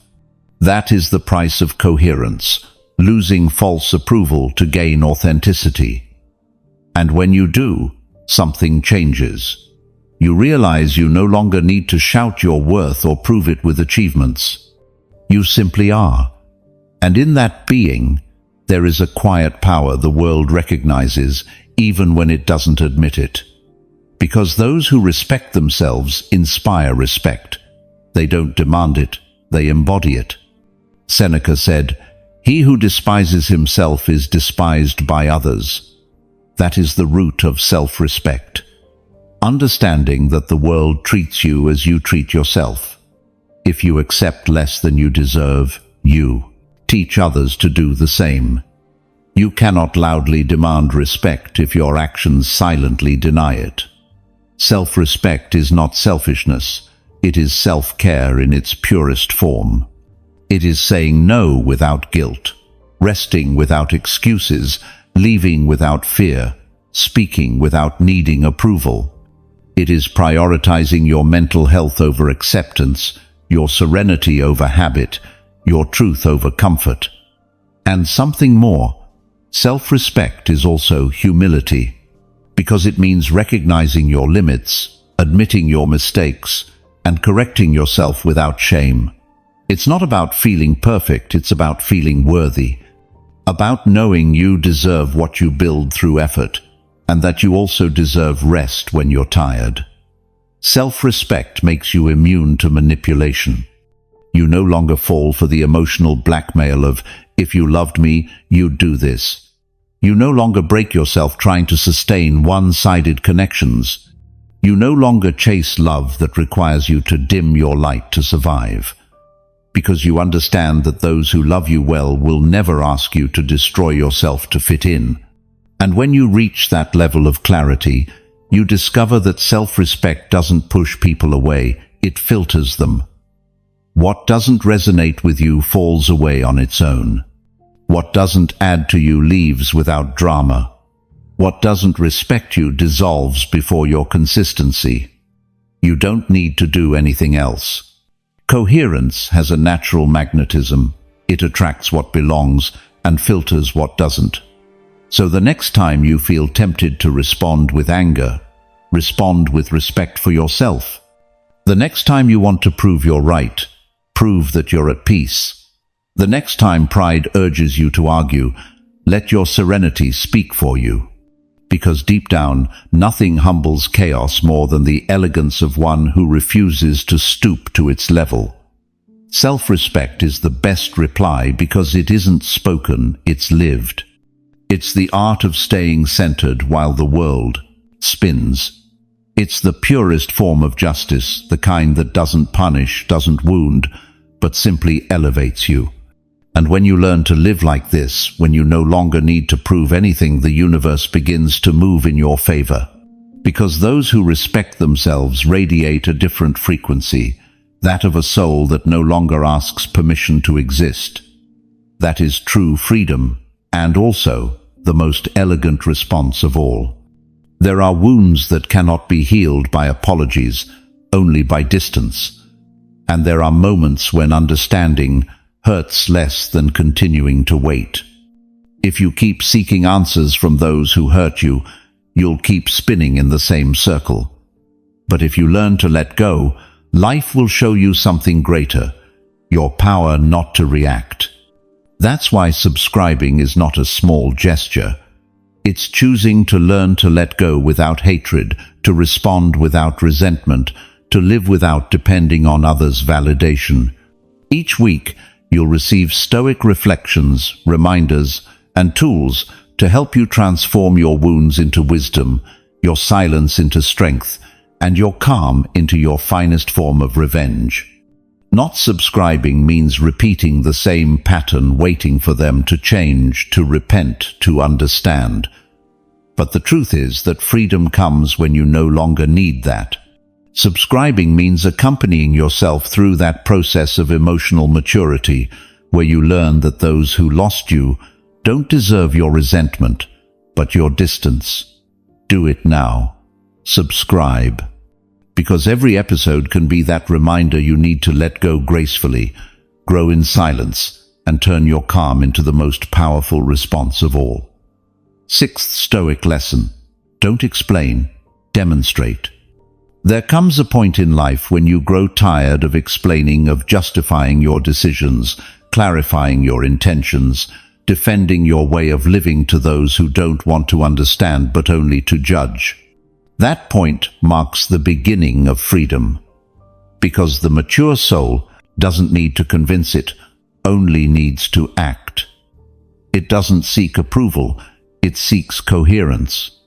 That is the price of coherence, losing false approval to gain authenticity. And when you do, something changes. You realize you no longer need to shout your worth or prove it with achievements. You simply are. And in that being, there is a quiet power the world recognizes even when it doesn't admit it. Because those who respect themselves inspire respect. They don't demand it, they embody it. Seneca said, "He who despises himself is despised by others." That is the root of self-respect. Understanding that the world treats you as you treat yourself. If you accept less than you deserve, you teach others to do the same. You cannot loudly demand respect if your actions silently deny it. Self-respect is not selfishness, it is self-care in its purest form. It is saying no without guilt, resting without excuses, leaving without fear, speaking without needing approval. It is prioritizing your mental health over acceptance, your serenity over habit, your truth over comfort. And something more, self-respect is also humility, because it means recognizing your limits, admitting your mistakes, and correcting yourself without shame. It's not about feeling perfect, it's about feeling worthy. About knowing you deserve what you build through effort, and that you also deserve rest when you're tired. Self-respect makes you immune to manipulation. You no longer fall for the emotional blackmail of, "If you loved me, you'd do this." You no longer break yourself trying to sustain one-sided connections. You no longer chase love that requires you to dim your light to survive. Because you understand that those who love you well will never ask you to destroy yourself to fit in. And when you reach that level of clarity, you discover that self-respect doesn't push people away, it filters them. What doesn't resonate with you falls away on its own. What doesn't add to you leaves without drama. What doesn't respect you dissolves before your consistency. You don't need to do anything else. Coherence has a natural magnetism. It attracts what belongs and filters what doesn't. So the next time you feel tempted to respond with anger, respond with respect for yourself. The next time you want to prove you're right, prove that you're at peace. The next time pride urges you to argue, let your serenity speak for you. Because deep down, nothing humbles chaos more than the elegance of one who refuses to stoop to its level. Self-respect is the best reply because it isn't spoken, it's lived. It's the art of staying centered while the world spins. It's the purest form of justice, the kind that doesn't punish, doesn't wound, but simply elevates you. And when you learn to live like this, when you no longer need to prove anything, the universe begins to move in your favor. Because those who respect themselves radiate a different frequency, that of a soul that no longer asks permission to exist. That is true freedom, and also the most elegant response of all. There are wounds that cannot be healed by apologies, only by distance. And there are moments when understanding hurts less than continuing to wait. If you keep seeking answers from those who hurt you, you'll keep spinning in the same circle. But if you learn to let go, life will show you something greater, your power not to react. That's why subscribing is not a small gesture. It's choosing to learn to let go without hatred, to respond without resentment, to live without depending on others' validation. Each week, you'll receive Stoic reflections, reminders, and tools to help you transform your wounds into wisdom, your silence into strength, and your calm into your finest form of revenge. Not subscribing means repeating the same pattern, waiting for them to change, to repent, to understand. But the truth is that freedom comes when you no longer need that. Subscribing means accompanying yourself through that process of emotional maturity, where you learn that those who lost you don't deserve your resentment, but your distance. Do it now. Subscribe. Because every episode can be that reminder you need to let go gracefully, grow in silence, and turn your calm into the most powerful response of all. Sixth Stoic lesson: don't explain, demonstrate. There comes a point in life when you grow tired of explaining, of justifying your decisions, clarifying your intentions, defending your way of living to those who don't want to understand but only to judge. That point marks the beginning of freedom. Because the mature soul doesn't need to convince it, only needs to act. It doesn't seek approval, it seeks coherence.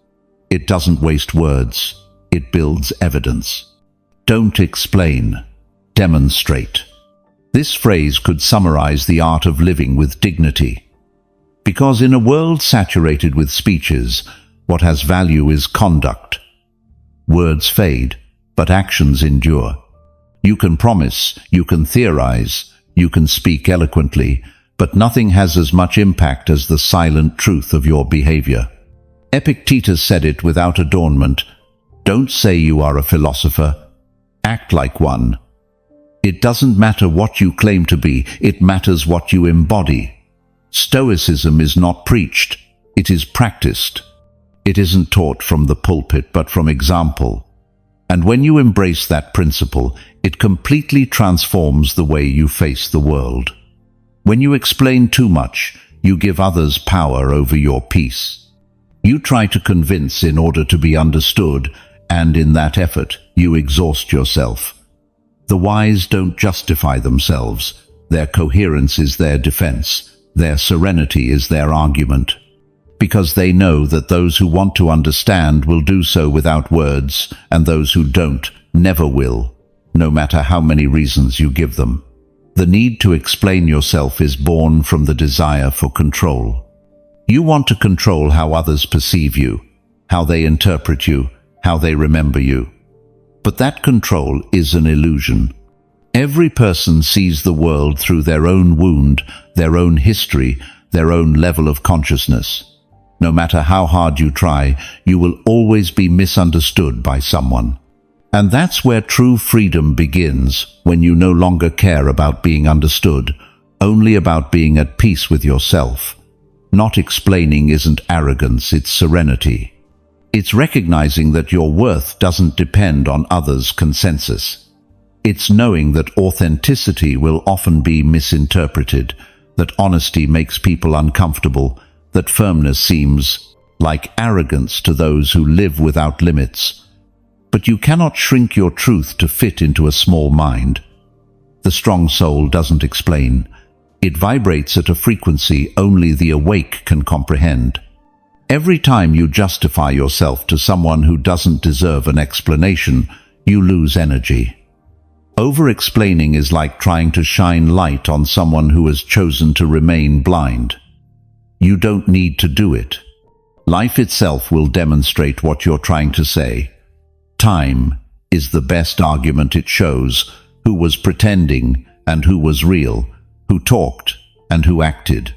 It doesn't waste words. It builds evidence. Don't explain, demonstrate. This phrase could summarize the art of living with dignity. Because in a world saturated with speeches, what has value is conduct. Words fade, but actions endure. You can promise, you can theorize, you can speak eloquently, but nothing has as much impact as the silent truth of your behavior. Epictetus said it without adornment: don't say you are a philosopher, act like one. It doesn't matter what you claim to be, it matters what you embody. Stoicism is not preached, it is practiced. It isn't taught from the pulpit but from example. And when you embrace that principle, it completely transforms the way you face the world. When you explain too much, you give others power over your peace. You try to convince in order to be understood, and in that effort, you exhaust yourself. The wise don't justify themselves. Their coherence is their defense. Their serenity is their argument. Because they know that those who want to understand will do so without words, and those who don't never will, no matter how many reasons you give them. The need to explain yourself is born from the desire for control. You want to control how others perceive you, how they interpret you, how they remember you. But that control is an illusion. Every person sees the world through their own wound, their own history, their own level of consciousness. No matter how hard you try, you will always be misunderstood by someone. And that's where true freedom begins, when you no longer care about being understood, only about being at peace with yourself. Not explaining isn't arrogance, it's serenity. It's recognizing that your worth doesn't depend on others' consensus. It's knowing that authenticity will often be misinterpreted, that honesty makes people uncomfortable, that firmness seems like arrogance to those who live without limits. But you cannot shrink your truth to fit into a small mind. The strong soul doesn't explain. It vibrates at a frequency only the awake can comprehend. Every time you justify yourself to someone who doesn't deserve an explanation, you lose energy. Over-explaining is like trying to shine light on someone who has chosen to remain blind. You don't need to do it. Life itself will demonstrate what you're trying to say. Time is the best argument. It shows who was pretending and who was real, who talked and who acted.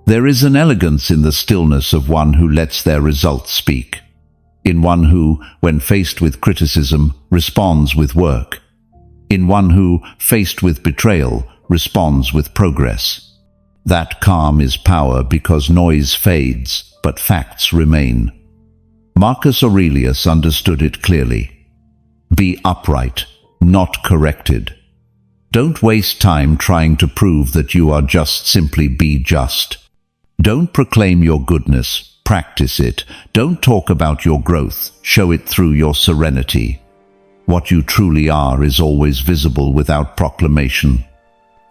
There is an elegance in the stillness of one who lets their results speak, in one who, when faced with criticism, responds with work, in one who, faced with betrayal, responds with progress. That calm is power because noise fades, but facts remain. Marcus Aurelius understood it clearly. Be upright, not corrected. Don't waste time trying to prove that you are just. Simply be just. Don't proclaim your goodness, practice it. Don't talk about your growth, show it through your serenity. What you truly are is always visible without proclamation.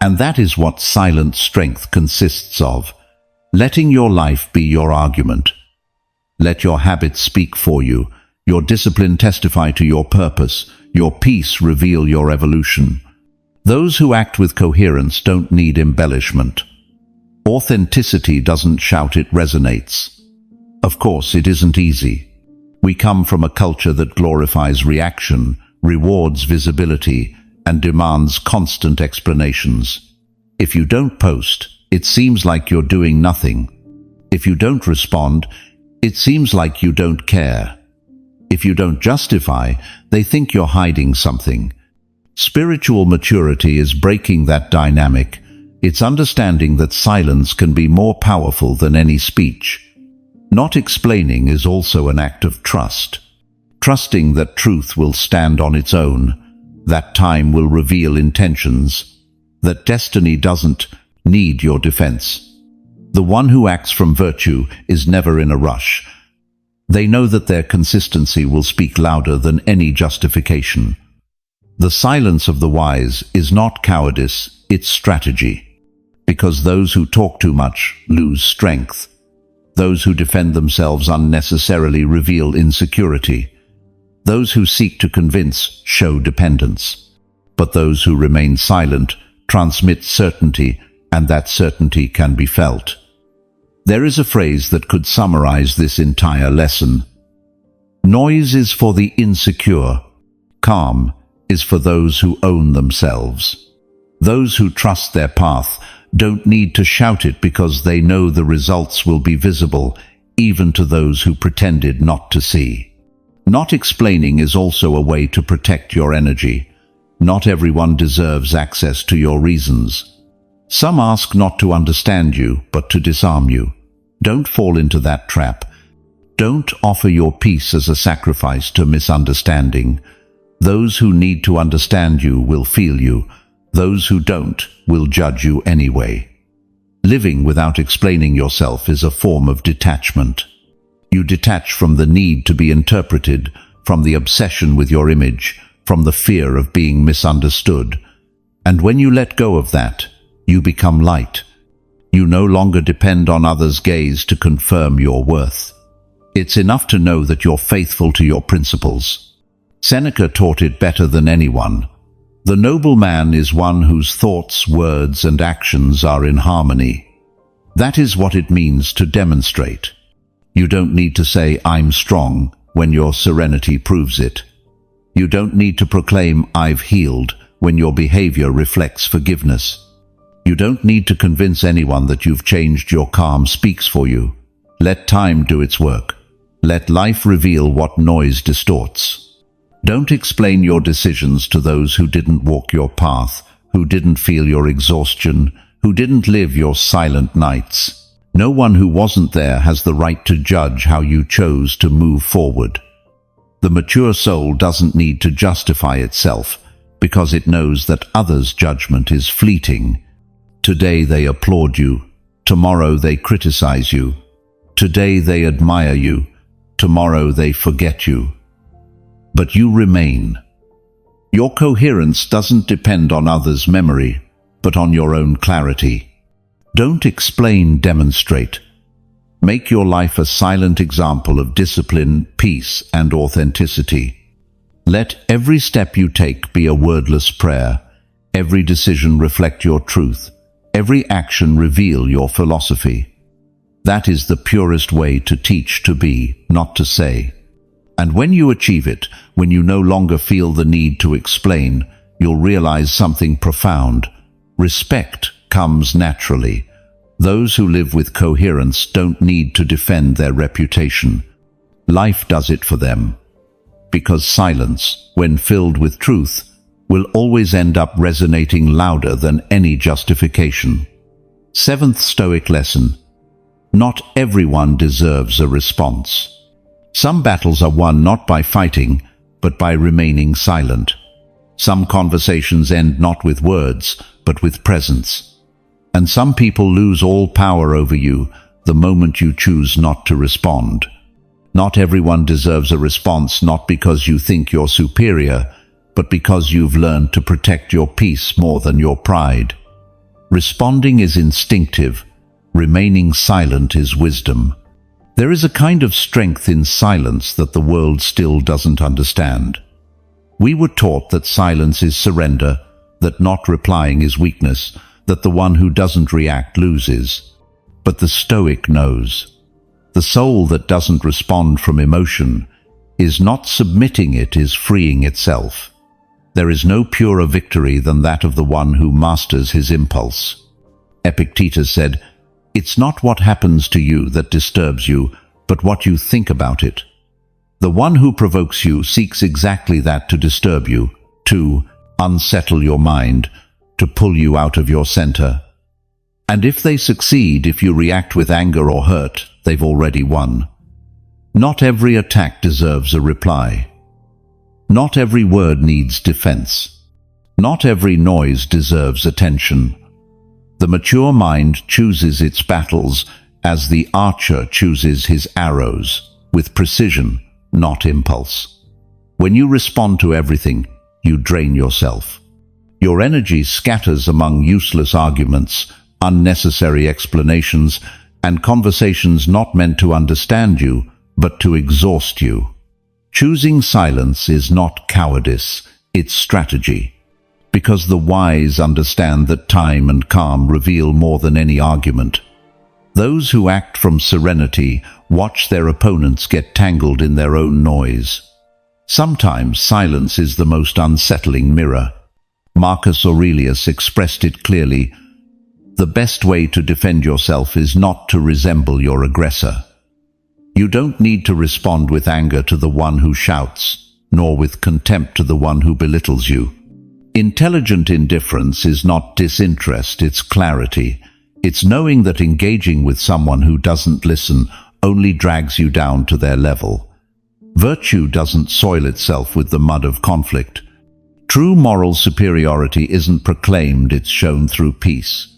And that is what silent strength consists of. Letting your life be your argument. Let your habits speak for you, your discipline testify to your purpose, your peace reveal your evolution. Those who act with coherence don't need embellishment. Authenticity doesn't shout, it resonates. Of course, it isn't easy. We come from a culture that glorifies reaction, rewards visibility, and demands constant explanations. If you don't post, it seems like you're doing nothing. If you don't respond, it seems like you don't care. If you don't justify, they think you're hiding something. Spiritual maturity is breaking that dynamic. It's understanding that silence can be more powerful than any speech. Not explaining is also an act of trust. Trusting that truth will stand on its own, that time will reveal intentions, that destiny doesn't need your defense. The one who acts from virtue is never in a rush. They know that their consistency will speak louder than any justification. The silence of the wise is not cowardice, it's strategy. Because those who talk too much lose strength. Those who defend themselves unnecessarily reveal insecurity. Those who seek to convince show dependence. But those who remain silent transmit certainty, and that certainty can be felt. There is a phrase that could summarize this entire lesson. Noise is for the insecure. Calm is for those who own themselves. Those who trust their path don't need to shout it because they know the results will be visible, even to those who pretended not to see. Not explaining is also a way to protect your energy. Not everyone deserves access to your reasons. Some ask not to understand you, but to disarm you. Don't fall into that trap. Don't offer your peace as a sacrifice to misunderstanding. Those who need to understand you will feel you. Those who don't will judge you anyway. Living without explaining yourself is a form of detachment. You detach from the need to be interpreted, from the obsession with your image, from the fear of being misunderstood. And when you let go of that, you become light. You no longer depend on others' gaze to confirm your worth. It's enough to know that you're faithful to your principles. Seneca taught it better than anyone. The noble man is one whose thoughts, words, and actions are in harmony. That is what it means to demonstrate. You don't need to say, "I'm strong," when your serenity proves it. You don't need to proclaim, "I've healed," when your behavior reflects forgiveness. You don't need to convince anyone that you've changed. Your calm speaks for you. Let time do its work. Let life reveal what noise distorts. Don't explain your decisions to those who didn't walk your path, who didn't feel your exhaustion, who didn't live your silent nights. No one who wasn't there has the right to judge how you chose to move forward. The mature soul doesn't need to justify itself because it knows that others' judgment is fleeting. Today they applaud you, tomorrow they criticize you. Today they admire you, tomorrow they forget you. But you remain. Your coherence doesn't depend on others' memory, but on your own clarity. Don't explain, demonstrate. Make your life a silent example of discipline, peace, and authenticity. Let every step you take be a wordless prayer, every decision reflect your truth, every action reveal your philosophy. That is the purest way to teach to be, not to say. And when you achieve it, when you no longer feel the need to explain, you'll realize something profound. Respect comes naturally. Those who live with coherence don't need to defend their reputation. Life does it for them. Because silence, when filled with truth, will always end up resonating louder than any justification. Seventh Stoic lesson. Not everyone deserves a response. Some battles are won not by fighting, but by remaining silent. Some conversations end not with words, but with presence. And some people lose all power over you the moment you choose not to respond. Not everyone deserves a response, not because you think you're superior, but because you've learned to protect your peace more than your pride. Responding is instinctive. Remaining silent is wisdom. There is a kind of strength in silence that the world still doesn't understand. We were taught that silence is surrender, that not replying is weakness, that the one who doesn't react loses. But the Stoic knows. The soul that doesn't respond from emotion is not submitting, it is freeing itself. There is no purer victory than that of the one who masters his impulse. Epictetus said, "It's not what happens to you that disturbs you, but what you think about it." The one who provokes you seeks exactly that, to disturb you, to unsettle your mind, to pull you out of your center. And if they succeed, if you react with anger or hurt, they've already won. Not every attack deserves a reply. Not every word needs defense. Not every noise deserves attention. The mature mind chooses its battles as the archer chooses his arrows, with precision, not impulse. When you respond to everything, you drain yourself. Your energy scatters among useless arguments, unnecessary explanations, and conversations not meant to understand you, but to exhaust you. Choosing silence is not cowardice, it's strategy. Because the wise understand that time and calm reveal more than any argument. Those who act from serenity watch their opponents get tangled in their own noise. Sometimes silence is the most unsettling mirror. Marcus Aurelius expressed it clearly. The best way to defend yourself is not to resemble your aggressor. You don't need to respond with anger to the one who shouts, nor with contempt to the one who belittles you. Intelligent indifference is not disinterest, it's clarity. It's knowing that engaging with someone who doesn't listen only drags you down to their level. Virtue doesn't soil itself with the mud of conflict. True moral superiority isn't proclaimed, it's shown through peace.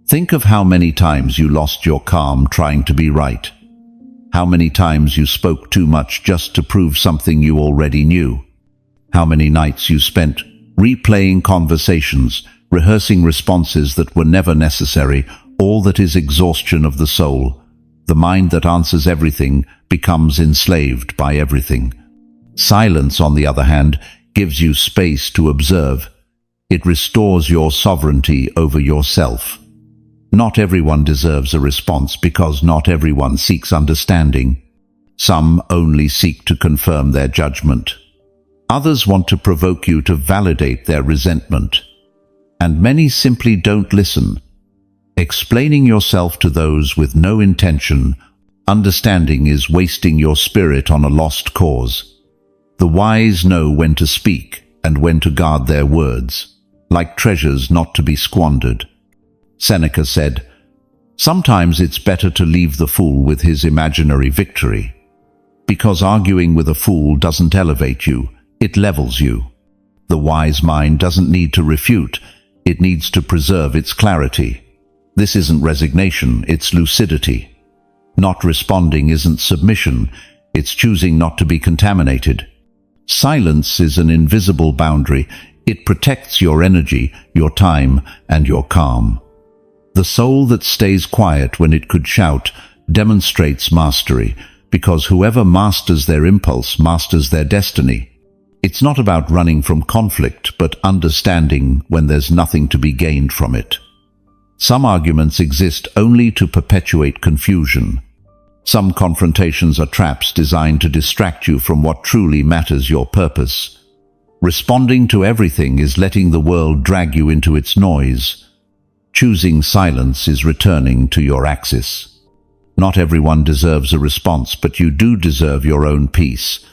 Think of how many times you lost your calm trying to be right. How many times you spoke too much just to prove something you already knew. How many nights you spent replaying conversations, rehearsing responses that were never necessary. All that is exhaustion of the soul. The mind that answers everything becomes enslaved by everything. Silence, on the other hand, gives you space to observe. It restores your sovereignty over yourself. Not everyone deserves a response because not everyone seeks understanding. Some only seek to confirm their judgment. Others want to provoke you to validate their resentment. And many simply don't listen. Explaining yourself to those with no intention, understanding is wasting your spirit on a lost cause. The wise know when to speak and when to guard their words, like treasures not to be squandered. Seneca said, Sometimes it's better to leave the fool with his imaginary victory. Because arguing with a fool doesn't elevate you, it levels you. The wise mind doesn't need to refute, it needs to preserve its clarity. This isn't resignation, it's lucidity. Not responding isn't submission, it's choosing not to be contaminated. Silence is an invisible boundary. It protects your energy, your time, and your calm. The soul that stays quiet when it could shout demonstrates mastery, because whoever masters their impulse masters their destiny. It's not about running from conflict, but understanding when there's nothing to be gained from it. Some arguments exist only to perpetuate confusion. Some confrontations are traps designed to distract you from what truly matters, your purpose. Responding to everything is letting the world drag you into its noise. Choosing silence is returning to your axis. Not everyone deserves a response, but you do deserve your own peace.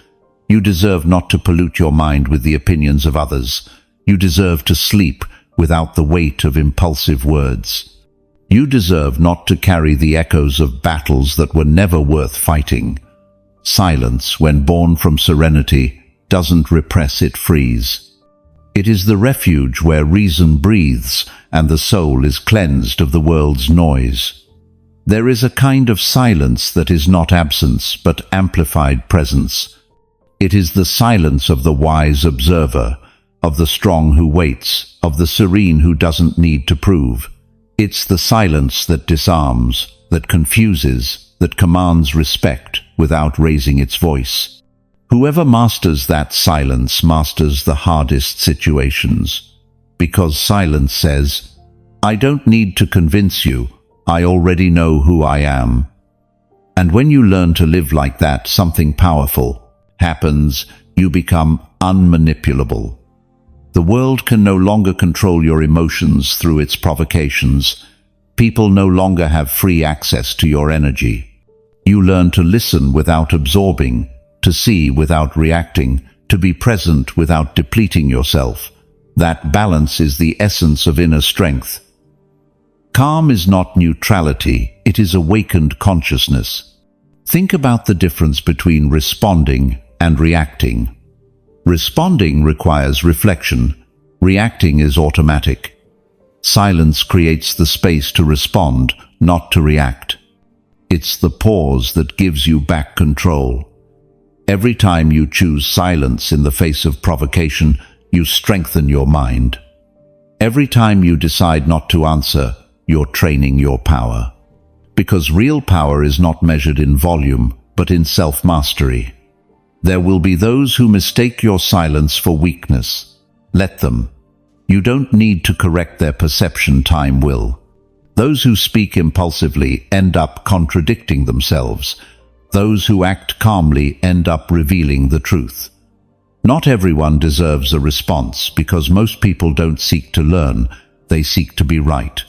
You deserve not to pollute your mind with the opinions of others. You deserve to sleep without the weight of impulsive words. You deserve not to carry the echoes of battles that were never worth fighting. Silence, when born from serenity, doesn't repress, it frees. It is the refuge where reason breathes and the soul is cleansed of the world's noise. There is a kind of silence that is not absence, but amplified presence. It is the silence of the wise observer, of the strong who waits, of the serene who doesn't need to prove. It's the silence that disarms, that confuses, that commands respect without raising its voice. Whoever masters that silence masters the hardest situations. Because silence says, I don't need to convince you, I already know who I am. And when you learn to live like that, something powerful happens. You become unmanipulable. The world can no longer control your emotions through its provocations. People no longer have free access to your energy. You learn to listen without absorbing, to see without reacting, to be present without depleting yourself. That balance is the essence of inner strength. Calm is not neutrality, it is awakened consciousness. Think about the difference between responding and reacting. Responding requires reflection. Reacting is automatic. Silence creates the space to respond, not to react. It's the pause that gives you back control. Every time you choose silence in the face of provocation, you strengthen your mind. Every time you decide not to answer, you're training your power. Because real power is not measured in volume, but in self-mastery. There will be those who mistake your silence for weakness. Let them. You don't need to correct their perception, time will. Those who speak impulsively end up contradicting themselves. Those who act calmly end up revealing the truth. Not everyone deserves a response, because most people don't seek to learn, they seek to be right.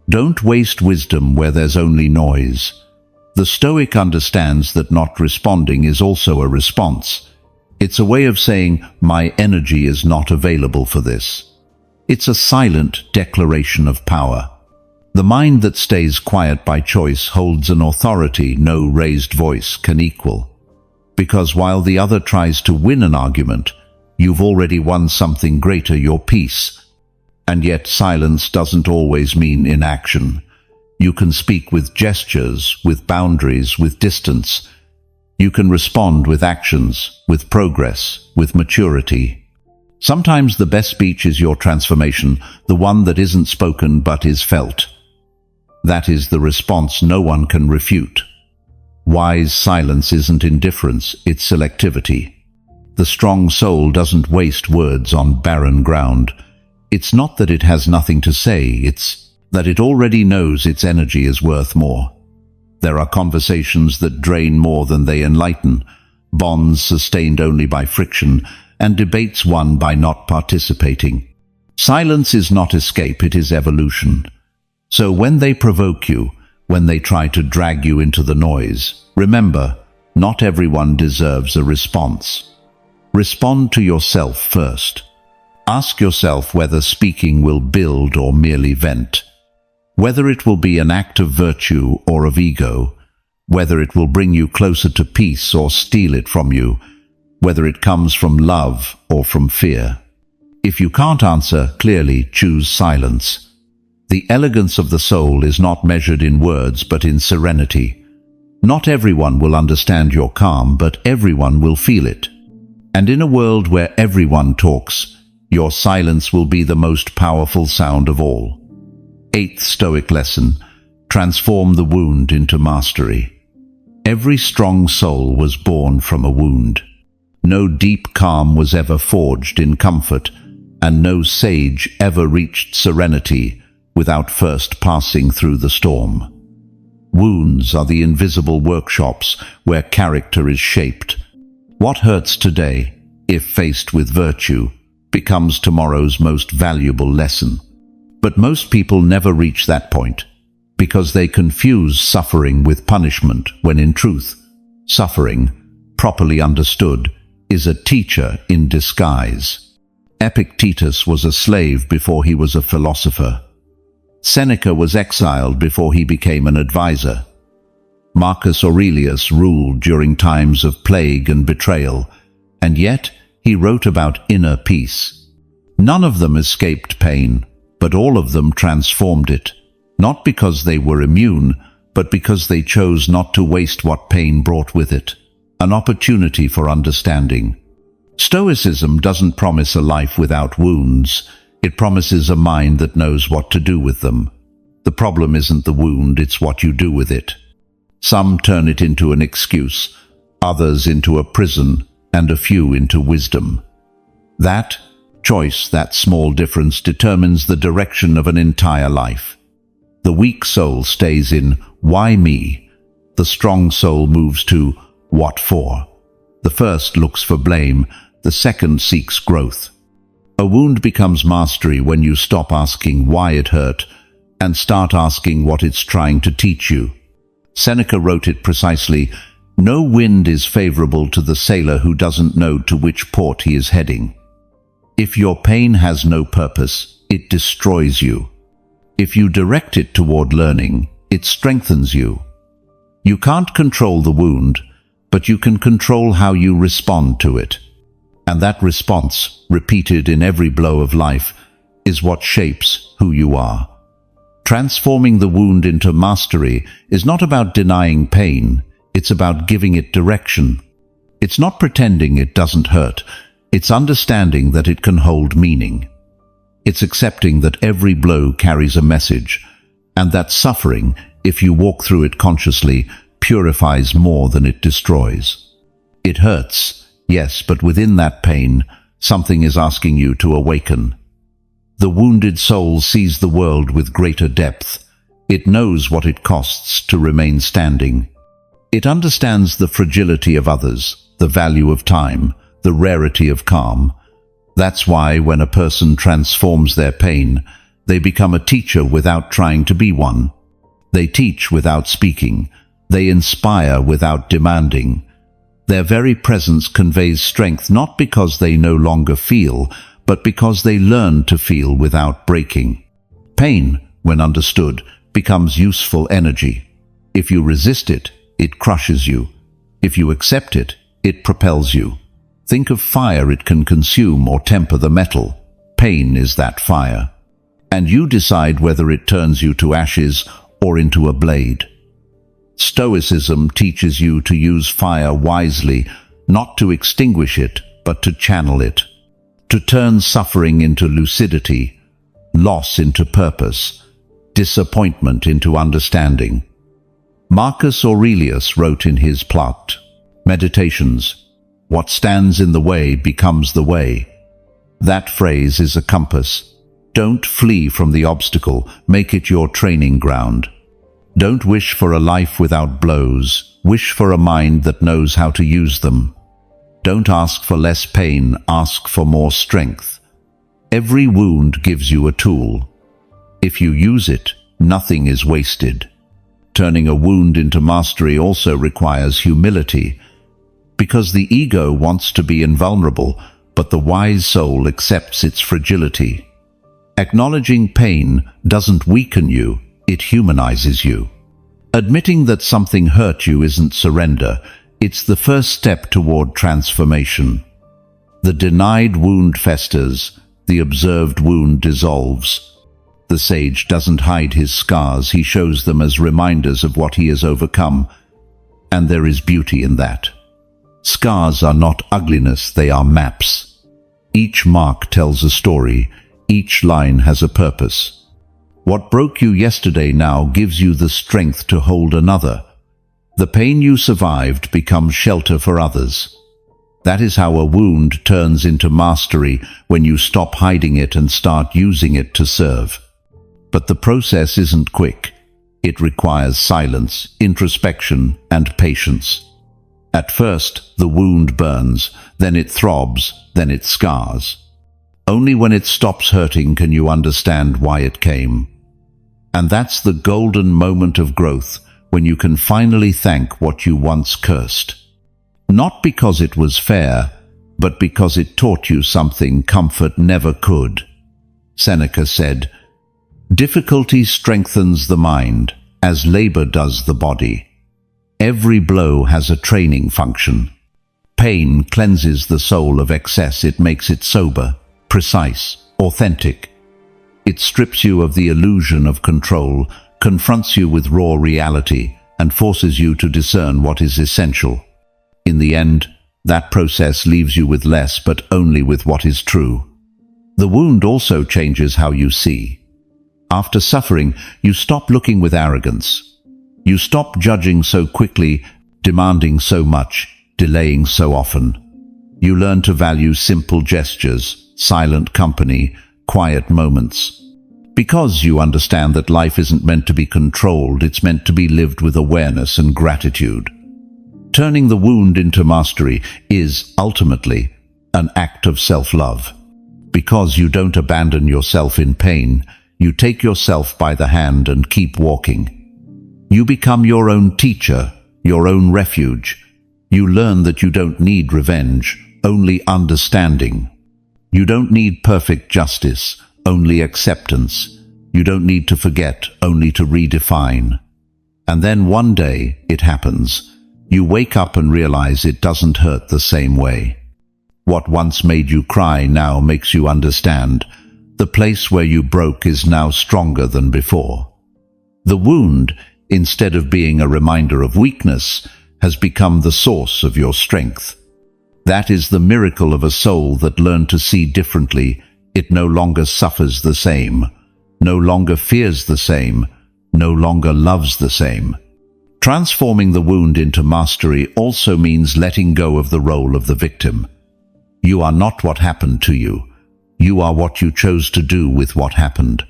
Don't waste wisdom where there's only noise. The Stoic understands that not responding is also a response. It's a way of saying, my energy is not available for this. It's a silent declaration of power. The mind that stays quiet by choice holds an authority no raised voice can equal. Because while the other tries to win an argument, you've already won something greater, your peace. And yet silence doesn't always mean inaction. You can speak with gestures, with boundaries, with distance. You can respond with actions, with progress, with maturity. Sometimes the best speech is your transformation, the one that isn't spoken but is felt. That is the response no one can refute. Wise silence isn't indifference, it's selectivity. The strong soul doesn't waste words on barren ground. It's not that it has nothing to say, it's that it already knows its energy is worth more. There are conversations that drain more than they enlighten, bonds sustained only by friction, and debates won by not participating. Silence is not escape, it is evolution. So when they provoke you, when they try to drag you into the noise, remember, not everyone deserves a response. Respond to yourself first. Ask yourself whether speaking will build or merely vent. Whether it will be an act of virtue or of ego, whether it will bring you closer to peace or steal it from you, whether it comes from love or from fear. If you can't answer clearly, choose silence. The elegance of the soul is not measured in words but in serenity. Not everyone will understand your calm, but everyone will feel it. And in a world where everyone talks, your silence will be the most powerful sound of all. 8th Stoic lesson: transform the wound into mastery. Every strong soul was born from a wound. No deep calm was ever forged in comfort, and no sage ever reached serenity without first passing through the storm. Wounds are the invisible workshops where character is shaped. What hurts today, if faced with virtue, becomes tomorrow's most valuable lesson. But most people never reach that point, because they confuse suffering with punishment, when in truth, suffering, properly understood, is a teacher in disguise. Epictetus was a slave before he was a philosopher. Seneca was exiled before he became an advisor. Marcus Aurelius ruled during times of plague and betrayal, and yet he wrote about inner peace. None of them escaped pain, but all of them transformed it, not because they were immune, but because they chose not to waste what pain brought with it, an opportunity for understanding. Stoicism doesn't promise a life without wounds. It promises a mind that knows what to do with them. The problem isn't the wound, it's what you do with it. Some turn it into an excuse, others into a prison, and a few into wisdom. That choice, that small difference, determines the direction of an entire life. The weak soul stays in "why me?" The strong soul moves to "what for?" The first looks for blame, the second seeks growth. A wound becomes mastery when you stop asking why it hurt and start asking what it's trying to teach you. Seneca wrote it precisely: "No wind is favorable to the sailor who doesn't know to which port he is heading." If your pain has no purpose, it destroys you. If you direct it toward learning, it strengthens you. You can't control the wound, but you can control how you respond to it. And that response, repeated in every blow of life, is what shapes who you are. Transforming the wound into mastery is not about denying pain, it's about giving it direction. It's not pretending it doesn't hurt, it's understanding that it can hold meaning. It's accepting that every blow carries a message, and that suffering, if you walk through it consciously, purifies more than it destroys. It hurts, yes, but within that pain, something is asking you to awaken. The wounded soul sees the world with greater depth. It knows what it costs to remain standing. It understands the fragility of others, the value of time, the rarity of calm. That's why when a person transforms their pain, they become a teacher without trying to be one. They teach without speaking. They inspire without demanding. Their very presence conveys strength not because they no longer feel, but because they learn to feel without breaking. Pain, when understood, becomes useful energy. If you resist it, it crushes you. If you accept it, it propels you. Think of fire, it can consume or temper the metal. Pain is that fire. And you decide whether it turns you to ashes or into a blade. Stoicism teaches you to use fire wisely, not to extinguish it, but to channel it. To turn suffering into lucidity, loss into purpose, disappointment into understanding. Marcus Aurelius wrote in his Plot, Meditations, "What stands in the way becomes the way." That phrase is a compass. Don't flee from the obstacle, make it your training ground. Don't wish for a life without blows, wish for a mind that knows how to use them. Don't ask for less pain, ask for more strength. Every wound gives you a tool. If you use it, nothing is wasted. Turning a wound into mastery also requires humility, because the ego wants to be invulnerable, but the wise soul accepts its fragility. Acknowledging pain doesn't weaken you, it humanizes you. Admitting that something hurt you isn't surrender, it's the first step toward transformation. The denied wound festers, the observed wound dissolves. The sage doesn't hide his scars, he shows them as reminders of what he has overcome, and there is beauty in that. Scars are not ugliness, they are maps. Each mark tells a story, each line has a purpose. What broke you yesterday now gives you the strength to hold another. The pain you survived becomes shelter for others. That is how a wound turns into mastery, when you stop hiding it and start using it to serve. But the process isn't quick. It requires silence, introspection, and patience. At first, the wound burns, then it throbs, then it scars. Only when it stops hurting can you understand why it came. And that's the golden moment of growth, when you can finally thank what you once cursed. Not because it was fair, but because it taught you something comfort never could. Seneca said, "Difficulty strengthens the mind, as labor does the body. Every blow has a training function. Pain cleanses the soul of excess, it makes it sober, precise, authentic. It strips you of the illusion of control, confronts you with raw reality, and forces you to discern what is essential. In the end, that process leaves you with less, but only with what is true." The wound also changes how you see. After suffering, you stop looking with arrogance. You stop judging so quickly, demanding so much, delaying so often. You learn to value simple gestures, silent company, quiet moments. Because you understand that life isn't meant to be controlled, it's meant to be lived with awareness and gratitude. Turning the wound into mastery is, ultimately, an act of self-love. Because you don't abandon yourself in pain, you take yourself by the hand and keep walking. You become your own teacher, your own refuge. You learn that you don't need revenge, only understanding. You don't need perfect justice, only acceptance. You don't need to forget, only to redefine. And then one day, it happens. You wake up and realize it doesn't hurt the same way. What once made you cry now makes you understand. The place where you broke is now stronger than before. The wound, instead of being a reminder of weakness, has become the source of your strength. That is the miracle of a soul that learned to see differently. It no longer suffers the same, no longer fears the same, no longer loves the same. Transforming the wound into mastery also means letting go of the role of the victim. You are not what happened to you. You are what you chose to do with what happened.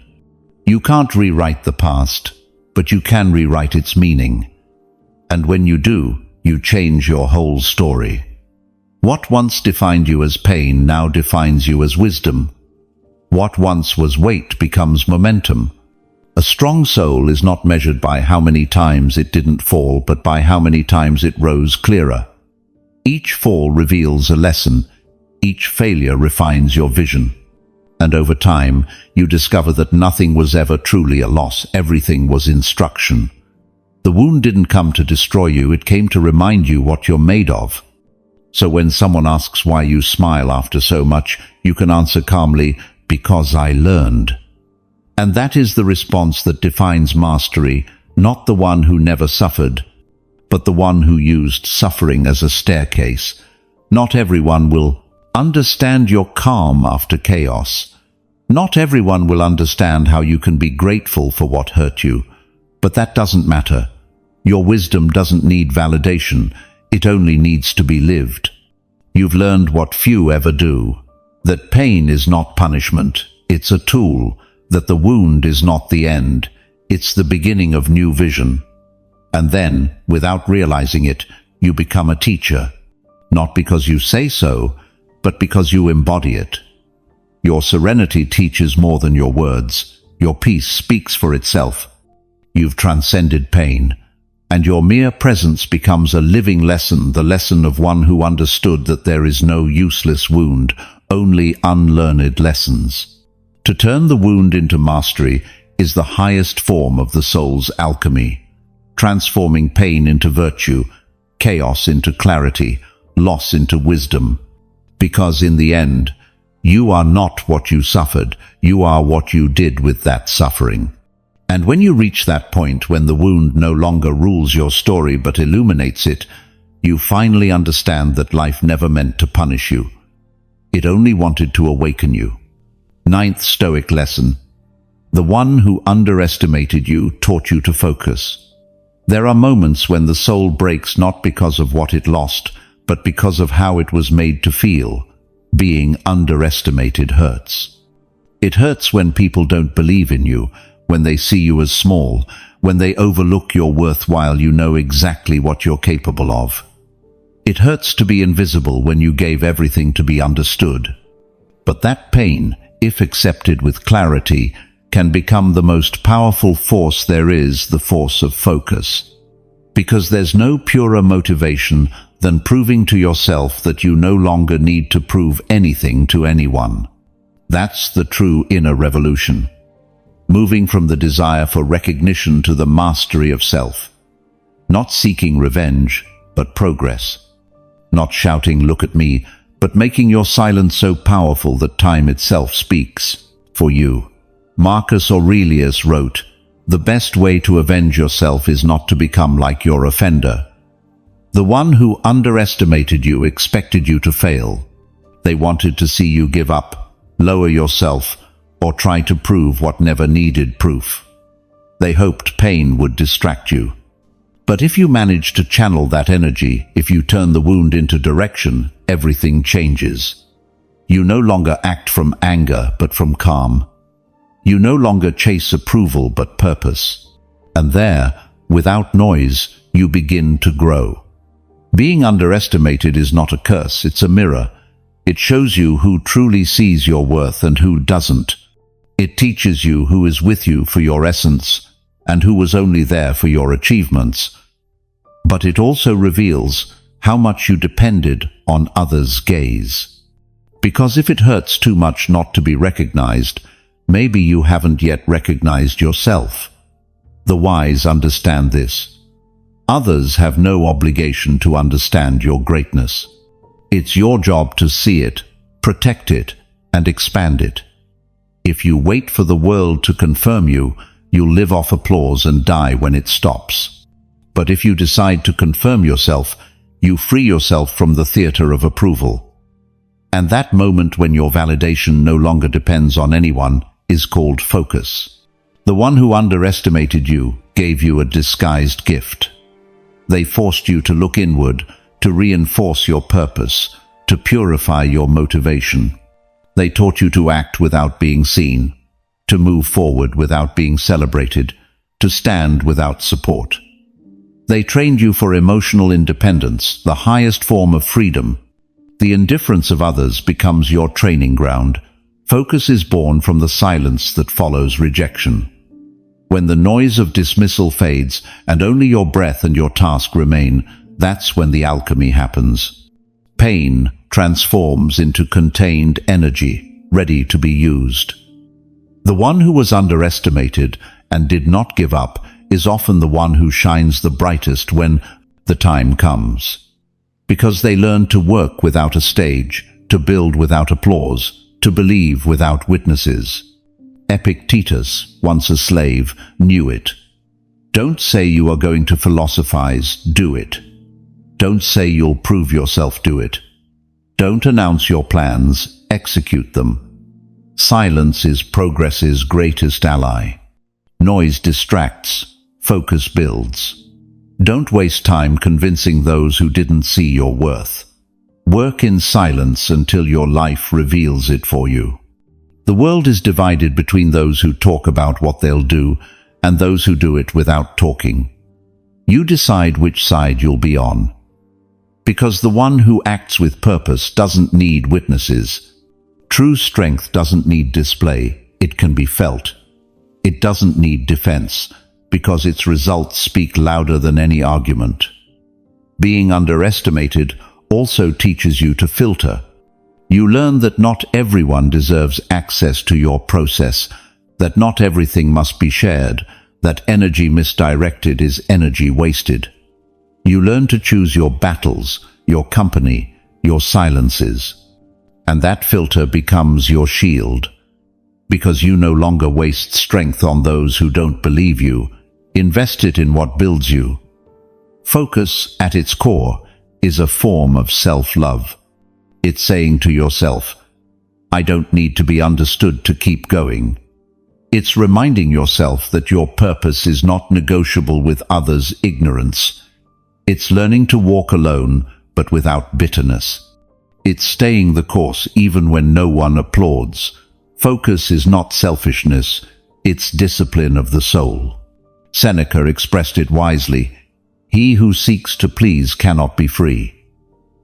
You can't rewrite the past, but you can rewrite its meaning. And when you do, you change your whole story. What once defined you as pain now defines you as wisdom. What once was weight becomes momentum. A strong soul is not measured by how many times it didn't fall, but by how many times it rose clearer. Each fall reveals a lesson. Each failure refines your vision. And over time, you discover that nothing was ever truly a loss. Everything was instruction. The wound didn't come to destroy you, it came to remind you what you're made of. So when someone asks why you smile after so much, you can answer calmly, "Because I learned." And that is the response that defines mastery, not the one who never suffered, but the one who used suffering as a staircase. Not everyone will understand your calm after chaos. Not everyone will understand how you can be grateful for what hurt you, but that doesn't matter. Your wisdom doesn't need validation, it only needs to be lived. You've learned what few ever do, that pain is not punishment, it's a tool, that the wound is not the end, it's the beginning of new vision. And then, without realizing it, you become a teacher, not because you say so, but because you embody it. Your serenity teaches more than your words. Your peace speaks for itself. You've transcended pain, and your mere presence becomes a living lesson, the lesson of one who understood that there is no useless wound, only unlearned lessons. To turn the wound into mastery is the highest form of the soul's alchemy, transforming pain into virtue, chaos into clarity, loss into wisdom. Because in the end, you are not what you suffered, you are what you did with that suffering. And when you reach that point when the wound no longer rules your story but illuminates it, you finally understand that life never meant to punish you. It only wanted to awaken you. Ninth Stoic lesson. The one who underestimated you taught you to focus. There are moments when the soul breaks not because of what it lost, but because of how it was made to feel. Being underestimated hurts. It hurts when people don't believe in you, when they see you as small, when they overlook your worth while you know exactly what you're capable of. It hurts to be invisible when you gave everything to be understood. But that pain, if accepted with clarity, can become the most powerful force there is, the force of focus. Because there's no purer motivation than proving to yourself that you no longer need to prove anything to anyone. That's the true inner revolution. Moving from the desire for recognition to the mastery of self. Not seeking revenge, but progress. Not shouting, "Look at me," but making your silence so powerful that time itself speaks for you. Marcus Aurelius wrote, "The best way to avenge yourself is not to become like your offender." The one who underestimated you expected you to fail. They wanted to see you give up, lower yourself, or try to prove what never needed proof. They hoped pain would distract you. But if you manage to channel that energy, if you turn the wound into direction, everything changes. You no longer act from anger, but from calm. You no longer chase approval, but purpose. And there, without noise, you begin to grow. Being underestimated is not a curse, it's a mirror. It shows you who truly sees your worth and who doesn't. It teaches you who is with you for your essence and who was only there for your achievements. But it also reveals how much you depended on others' gaze. Because if it hurts too much not to be recognized, maybe you haven't yet recognized yourself. The wise understand this. Others have no obligation to understand your greatness. It's your job to see it, protect it, and expand it. If you wait for the world to confirm you, you'll live off applause and die when it stops. But if you decide to confirm yourself, you free yourself from the theater of approval. And that moment when your validation no longer depends on anyone is called focus. The one who underestimated you gave you a disguised gift. They forced you to look inward, to reinforce your purpose, to purify your motivation. They taught you to act without being seen, to move forward without being celebrated, to stand without support. They trained you for emotional independence, the highest form of freedom. The indifference of others becomes your training ground. Focus is born from the silence that follows rejection. When the noise of dismissal fades and only your breath and your task remain, that's when the alchemy happens. Pain transforms into contained energy, ready to be used. The one who was underestimated and did not give up is often the one who shines the brightest when the time comes. Because they learn to work without a stage, to build without applause, to believe without witnesses. Epictetus, once a slave, knew it. Don't say you are going to philosophize, do it. Don't say you'll prove yourself, do it. Don't announce your plans, execute them. Silence is progress's greatest ally. Noise distracts, focus builds. Don't waste time convincing those who didn't see your worth. Work in silence until your life reveals it for you. The world is divided between those who talk about what they'll do and those who do it without talking. You decide which side you'll be on. Because the one who acts with purpose doesn't need witnesses. True strength doesn't need display, it can be felt. It doesn't need defense, because its results speak louder than any argument. Being underestimated also teaches you to filter. You learn that not everyone deserves access to your process, that not everything must be shared, that energy misdirected is energy wasted. You learn to choose your battles, your company, your silences, and that filter becomes your shield, because you no longer waste strength on those who don't believe you. Invest it in what builds you. Focus, at its core, is a form of self-love. It's saying to yourself, I don't need to be understood to keep going. It's reminding yourself that your purpose is not negotiable with others' ignorance. It's learning to walk alone, but without bitterness. It's staying the course even when no one applauds. Focus is not selfishness, it's discipline of the soul. Seneca expressed it wisely, he who seeks to please cannot be free.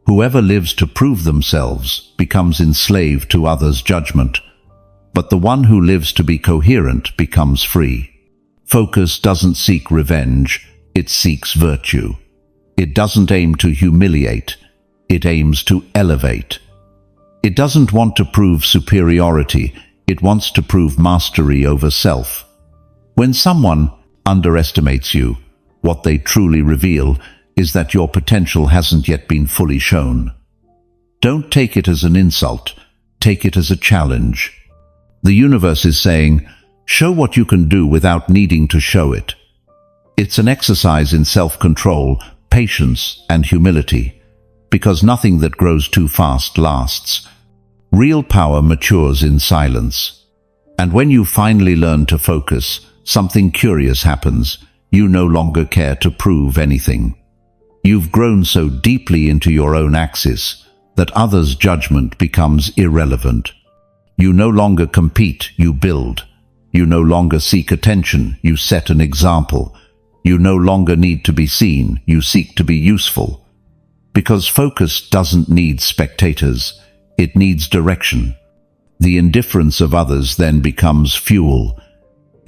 Whoever lives to prove themselves becomes enslaved to others' judgment, but the one who lives to be coherent becomes free. Focus doesn't seek revenge, it seeks virtue. It doesn't aim to humiliate, it aims to elevate. It doesn't want to prove superiority, it wants to prove mastery over self. When someone underestimates you, what they truly reveal is that your potential hasn't yet been fully shown. Don't take it as an insult, take it as a challenge. The universe is saying, show what you can do without needing to show it. It's an exercise in self-control, patience, and humility, because nothing that grows too fast lasts. Real power matures in silence. And when you finally learn to focus, something curious happens. You no longer care to prove anything. You've grown so deeply into your own axis that others' judgment becomes irrelevant. You no longer compete, you build. You no longer seek attention, you set an example. You no longer need to be seen, you seek to be useful. Because focus doesn't need spectators, it needs direction. The indifference of others then becomes fuel.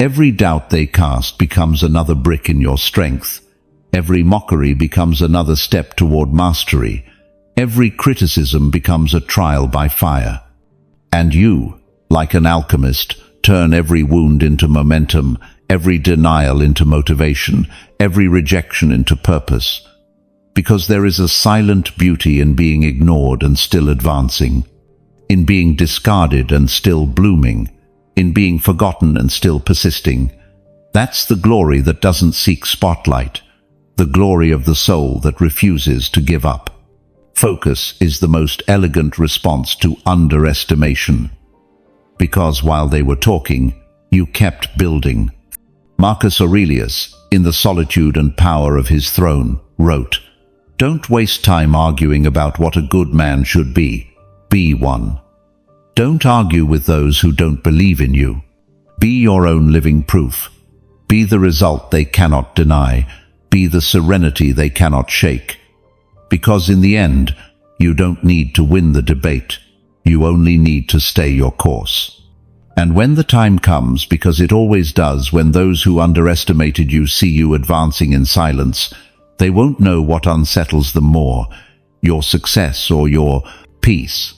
Every doubt they cast becomes another brick in your strength. Every mockery becomes another step toward mastery. Every criticism becomes a trial by fire. And you, like an alchemist, turn every wound into momentum, every denial into motivation, every rejection into purpose. Because there is a silent beauty in being ignored and still advancing, in being discarded and still blooming, in being forgotten and still persisting. That's the glory that doesn't seek spotlight, the glory of the soul that refuses to give up. Focus is the most elegant response to underestimation. Because while they were talking, you kept building. Marcus Aurelius, in The Solitude and Power of His Throne, wrote, "Don't waste time arguing about what a good man should be. Be one. Don't argue with those who don't believe in you. Be your own living proof. Be the result they cannot deny. Be the serenity they cannot shake. Because in the end, you don't need to win the debate. You only need to stay your course. And when the time comes, because it always does, when those who underestimated you see you advancing in silence, they won't know what unsettles them more, your success or your peace.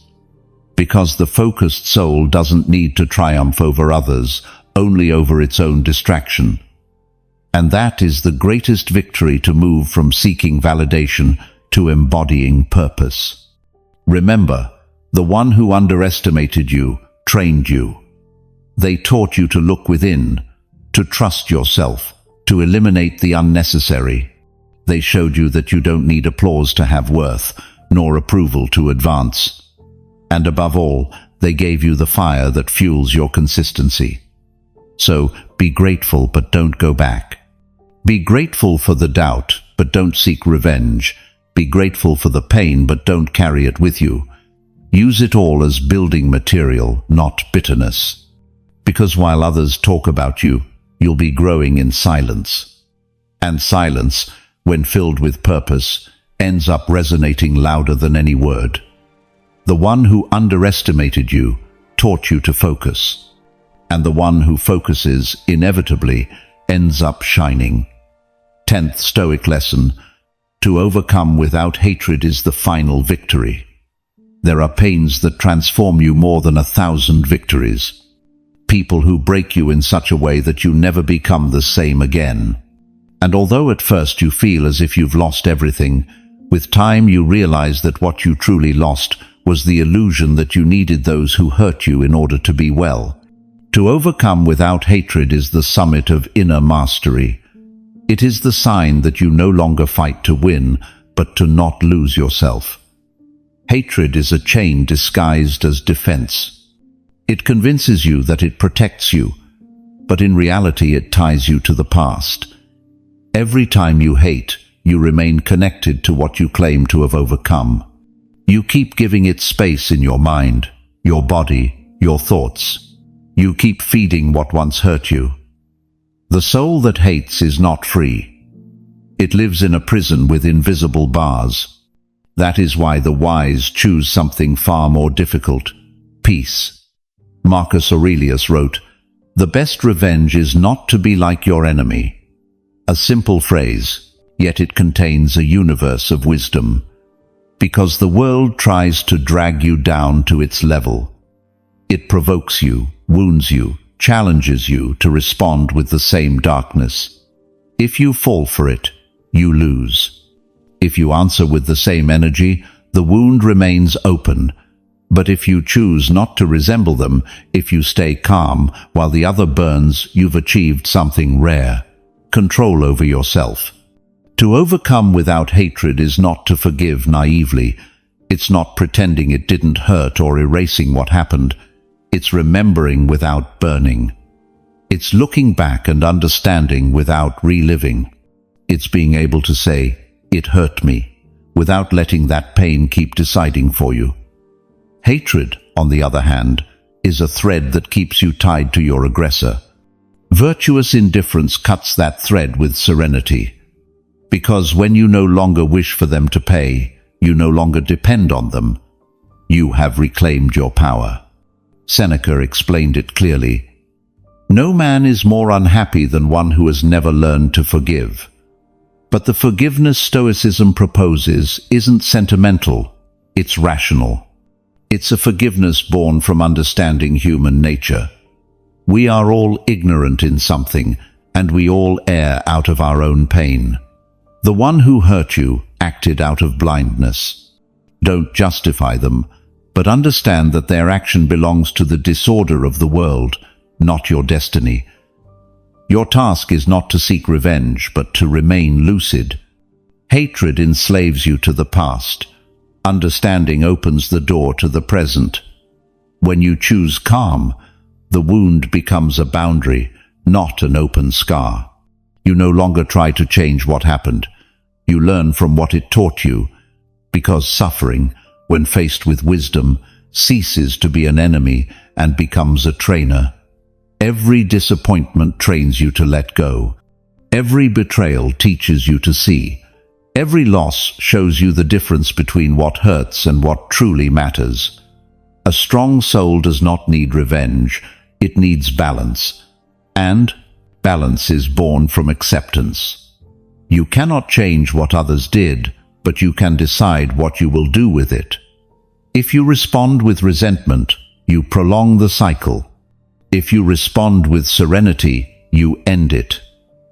Because the focused soul doesn't need to triumph over others, only over its own distraction. And that is the greatest victory, to move from seeking validation to embodying purpose. Remember, the one who underestimated you trained you. They taught you to look within, to trust yourself, to eliminate the unnecessary. They showed you that you don't need applause to have worth, nor approval to advance. And above all, they gave you the fire that fuels your consistency. So be grateful, but don't go back. Be grateful for the doubt, but don't seek revenge. Be grateful for the pain, but don't carry it with you. Use it all as building material, not bitterness. Because while others talk about you, you'll be growing in silence. And silence, when filled with purpose, ends up resonating louder than any word. The one who underestimated you taught you to focus. And the one who focuses inevitably ends up shining. 10th Stoic lesson: to overcome without hatred is the final victory. There are pains that transform you more than 1,000 victories. people who break you in such a way that you never become the same again. And although at first you feel as if you've lost everything, with time you realize that what you truly lost was the illusion that you needed those who hurt you in order to be well. To overcome without hatred is the summit of inner mastery. It is the sign that you no longer fight to win, but to not lose yourself. Hatred is a chain disguised as defense. It convinces you that it protects you, but in reality it ties you to the past. Every time you hate, you remain connected to what you claim to have overcome. You keep giving it space in your mind, your body, your thoughts. You keep feeding what once hurt you. The soul that hates is not free. It lives in a prison with invisible bars. That is why the wise choose something far more difficult: peace. Marcus Aurelius wrote, "The best revenge is not to be like your enemy." A simple phrase, yet it contains a universe of wisdom. Because the world tries to drag you down to its level. It provokes you, wounds you, challenges you to respond with the same darkness. If you fall for it, you lose. If you answer with the same energy, the wound remains open. But if you choose not to resemble them, if you stay calm while the other burns, you've achieved something rare: control over yourself. To overcome without hatred is not to forgive naively. It's not pretending it didn't hurt or erasing what happened. It's remembering without burning. It's looking back and understanding without reliving. It's being able to say, "It hurt me," without letting that pain keep deciding for you. Hatred, on the other hand, is a thread that keeps you tied to your aggressor. Virtuous indifference cuts that thread with serenity. Because when you no longer wish for them to pay, you no longer depend on them. You have reclaimed your power. Seneca explained it clearly. No man is more unhappy than one who has never learned to forgive. But the forgiveness Stoicism proposes isn't sentimental, it's rational. It's a forgiveness born from understanding human nature. We are all ignorant in something, and we all err out of our own pain. The one who hurt you acted out of blindness. Don't justify them, but understand that their action belongs to the disorder of the world, not your destiny. Your task is not to seek revenge, but to remain lucid. Hatred enslaves you to the past. Understanding opens the door to the present. When you choose calm, the wound becomes a boundary, not an open scar. You no longer try to change what happened. You learn from what it taught you, because suffering, when faced with wisdom, ceases to be an enemy and becomes a trainer. Every disappointment trains you to let go. Every betrayal teaches you to see. Every loss shows you the difference between what hurts and what truly matters. A strong soul does not need revenge, it needs balance. And balance is born from acceptance. You cannot change what others did, but you can decide what you will do with it. If you respond with resentment, you prolong the cycle. If you respond with serenity, you end it.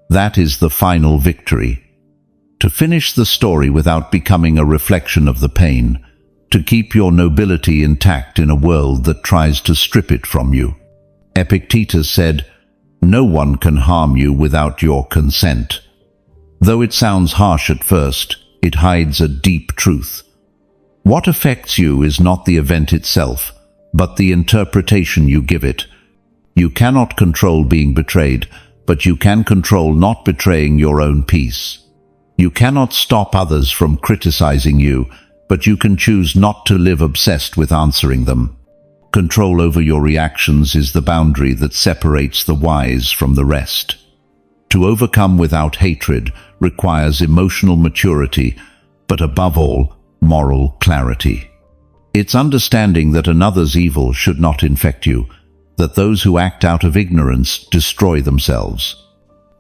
That is the final victory. To finish the story without becoming a reflection of the pain, to keep your nobility intact in a world that tries to strip it from you. Epictetus said, "No one can harm you without your consent." Though it sounds harsh at first, it hides a deep truth. What affects you is not the event itself, but the interpretation you give it. You cannot control being betrayed, but you can control not betraying your own peace. You cannot stop others from criticizing you, but you can choose not to live obsessed with answering them. Control over your reactions is the boundary that separates the wise from the rest. To overcome without hatred requires emotional maturity, but above all, moral clarity. It's understanding that another's evil should not infect you, that those who act out of ignorance destroy themselves,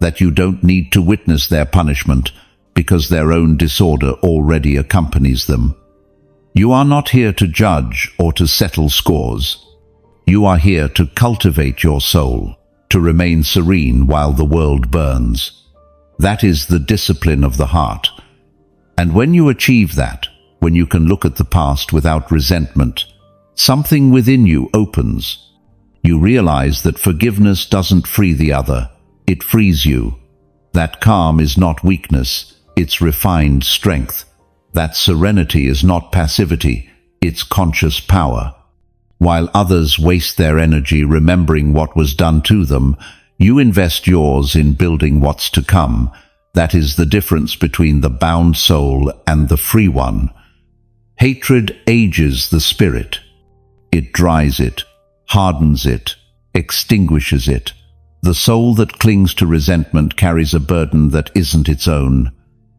that you don't need to witness their punishment because their own disorder already accompanies them. You are not here to judge or to settle scores. You are here to cultivate your soul, to remain serene while the world burns. That is the discipline of the heart. And when you achieve that, when you can look at the past without resentment, something within you opens. You realize that forgiveness doesn't free the other, it frees you. That calm is not weakness, it's refined strength. That serenity is not passivity, it's conscious power. While others waste their energy remembering what was done to them, you invest yours in building what's to come. That is the difference between the bound soul and the free one. Hatred ages the spirit. It dries it, hardens it, extinguishes it. The soul that clings to resentment carries a burden that isn't its own.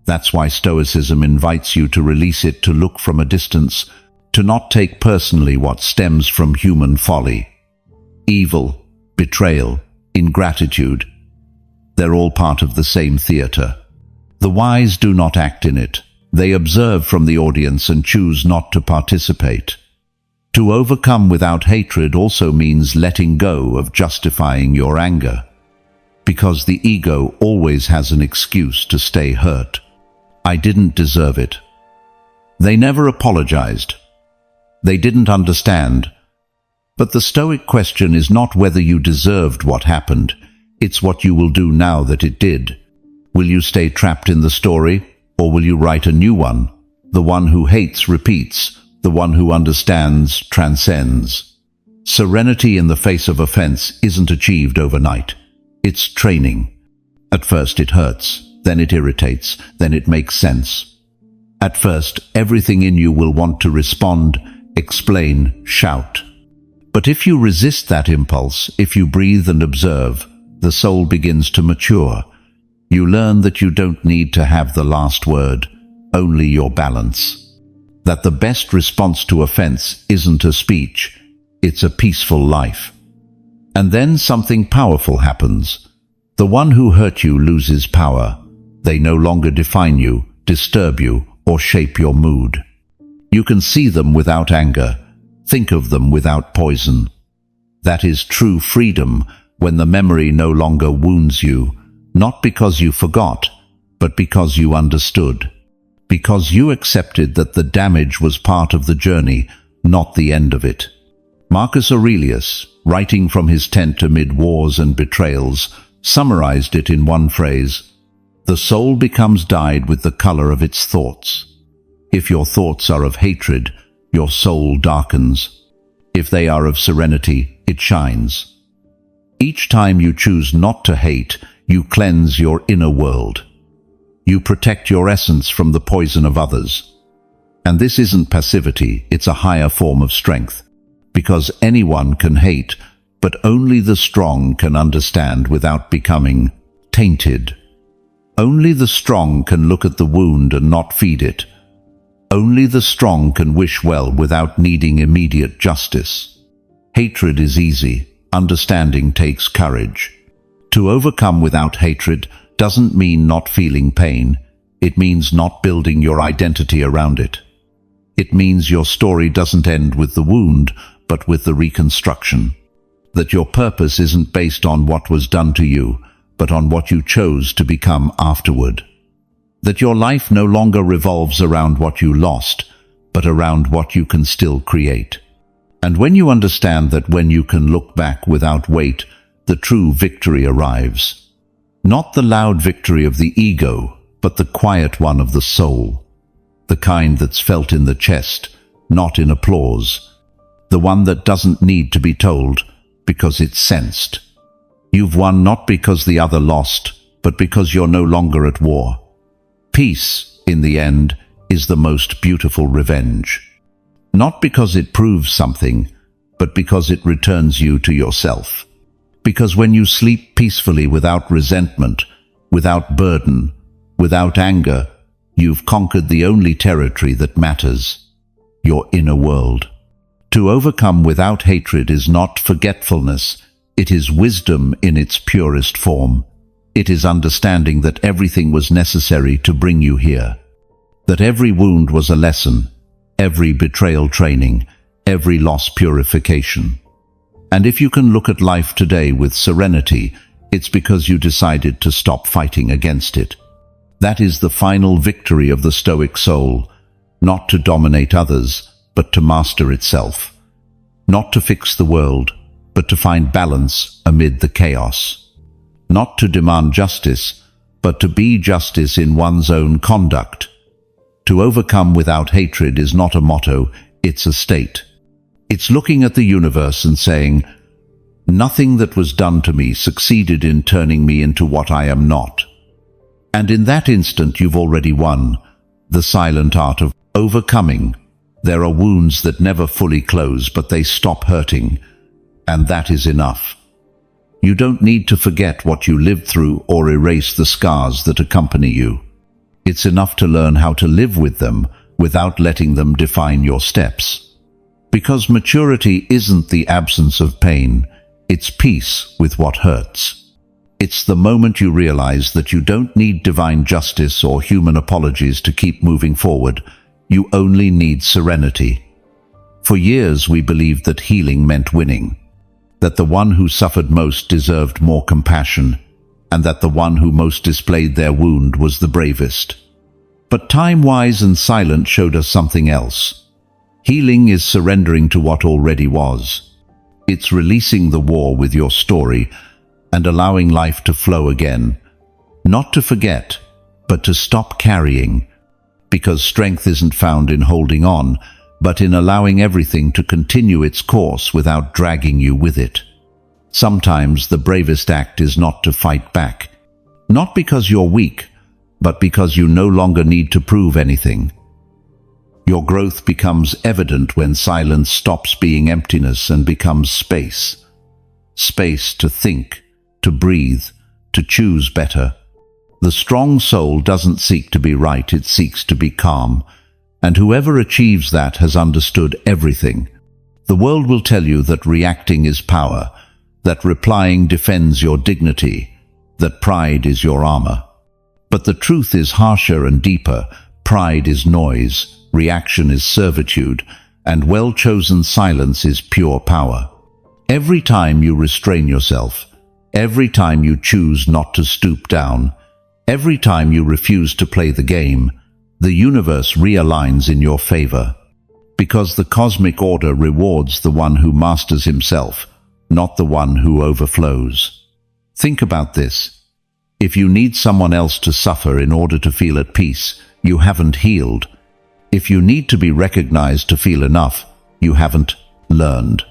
That's why Stoicism invites you to release it, to look from a distance, to not take personally what stems from human folly. Evil, betrayal, ingratitude, they're all part of the same theater. The wise do not act in it. They observe from the audience and choose not to participate. To overcome without hatred also means letting go of justifying your anger, because the ego always has an excuse to stay hurt. I didn't deserve it. They never apologized. They didn't understand. But the Stoic question is not whether you deserved what happened. It's what you will do now that it did. Will you stay trapped in the story, or will you write a new one? The one who hates repeats. The one who understands transcends. Serenity in the face of offense isn't achieved overnight. It's training. At first it hurts, then it irritates, then it makes sense. At first, everything in you will want to respond, explain, shout. But if you resist that impulse, if you breathe and observe, the soul begins to mature. You learn that you don't need to have the last word, only your balance. That the best response to offense isn't a speech, it's a peaceful life. And then something powerful happens. The one who hurt you loses power. They no longer define you, disturb you, or shape your mood. You can see them without anger, think of them without poison. That is true freedom, when the memory no longer wounds you, not because you forgot, but because you understood. Because you accepted that the damage was part of the journey, not the end of it. Marcus Aurelius, writing from his tent amid wars and betrayals, summarized it in one phrase: the soul becomes dyed with the color of its thoughts. If your thoughts are of hatred, your soul darkens. If they are of serenity, it shines. Each time you choose not to hate, you cleanse your inner world. You protect your essence from the poison of others. And this isn't passivity, it's a higher form of strength. Because anyone can hate, but only the strong can understand without becoming tainted. Only the strong can look at the wound and not feed it. Only the strong can wish well without needing immediate justice. Hatred is easy, understanding takes courage. To overcome without hatred doesn't mean not feeling pain. It means not building your identity around it. It means your story doesn't end with the wound, but with the reconstruction. That your purpose isn't based on what was done to you, but on what you chose to become afterward. That your life no longer revolves around what you lost, but around what you can still create. And when you understand that when you can look back without weight, the true victory arrives. Not the loud victory of the ego, but the quiet one of the soul. The kind that's felt in the chest, not in applause. The one that doesn't need to be told, because it's sensed. You've won not because the other lost, but because you're no longer at war. Peace, in the end, is the most beautiful revenge. Not because it proves something, but because it returns you to yourself. Because when you sleep peacefully without resentment, without burden, without anger, you've conquered the only territory that matters, your inner world. To overcome without hatred is not forgetfulness, it is wisdom in its purest form. It is understanding that everything was necessary to bring you here. That every wound was a lesson, every betrayal training, every loss purification. And if you can look at life today with serenity, it's because you decided to stop fighting against it. That is the final victory of the Stoic soul, not to dominate others, but to master itself. Not to fix the world, but to find balance amid the chaos. Not to demand justice, but to be justice in one's own conduct. To overcome without hatred is not a motto, it's a state. It's looking at the universe and saying, "Nothing that was done to me succeeded in turning me into what I am not." And in that instant you've already won, the silent art of overcoming. There are wounds that never fully close, but they stop hurting, and that is enough. You don't need to forget what you lived through or erase the scars that accompany you. It's enough to learn how to live with them without letting them define your steps. Because maturity isn't the absence of pain, it's peace with what hurts. It's the moment you realize that you don't need divine justice or human apologies to keep moving forward. You only need serenity. For years we believed that healing meant winning, that the one who suffered most deserved more compassion, and that the one who most displayed their wound was the bravest. But time, wise and silent, showed us something else. Healing is surrendering to what already was. It's releasing the war with your story and allowing life to flow again. Not to forget, but to stop carrying. Because strength isn't found in holding on, but in allowing everything to continue its course without dragging you with it. Sometimes the bravest act is not to fight back. Not because you're weak, but because you no longer need to prove anything. Your growth becomes evident when silence stops being emptiness and becomes space. Space to think, to breathe, to choose better. The strong soul doesn't seek to be right, it seeks to be calm. And whoever achieves that has understood everything. The world will tell you that reacting is power, that replying defends your dignity, that pride is your armor. But the truth is harsher and deeper. Pride is noise, reaction is servitude, and well-chosen silence is pure power. Every time you restrain yourself, every time you choose not to stoop down, every time you refuse to play the game, the universe realigns in your favor. Because the cosmic order rewards the one who masters himself, not the one who overflows. Think about this. If you need someone else to suffer in order to feel at peace, you haven't healed. If you need to be recognized to feel enough, you haven't learned.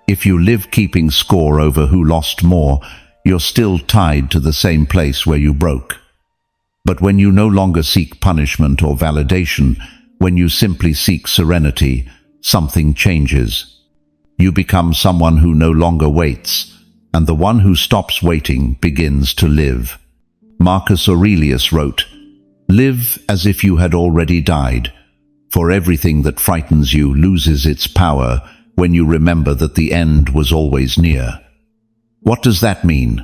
If you live keeping score over who lost more, you're still tied to the same place where you broke. But when you no longer seek punishment or validation, when you simply seek serenity, something changes. You become someone who no longer waits, and the one who stops waiting begins to live. Marcus Aurelius wrote, "Live as if you had already died, for everything that frightens you loses its power when you remember that the end was always near." What does that mean?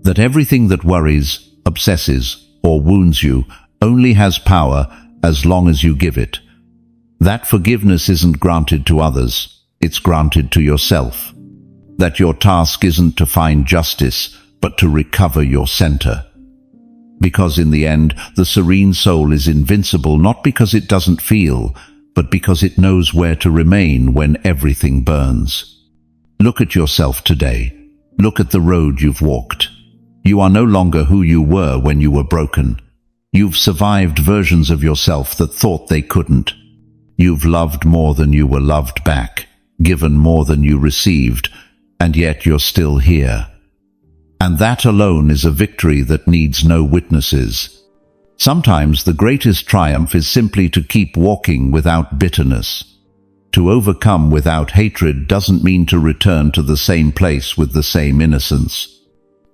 That everything that worries, obsesses, or wounds you only has power as long as you give it. That forgiveness isn't granted to others, it's granted to yourself. That your task isn't to find justice, but to recover your center. Because in the end, the serene soul is invincible not because it doesn't feel, but because it knows where to remain when everything burns. Look at yourself today. Look at the road you've walked. You are no longer who you were when you were broken. You've survived versions of yourself that thought they couldn't. You've loved more than you were loved back, given more than you received, and yet you're still here. And that alone is a victory that needs no witnesses. Sometimes the greatest triumph is simply to keep walking without bitterness. To overcome without hatred doesn't mean to return to the same place with the same innocence.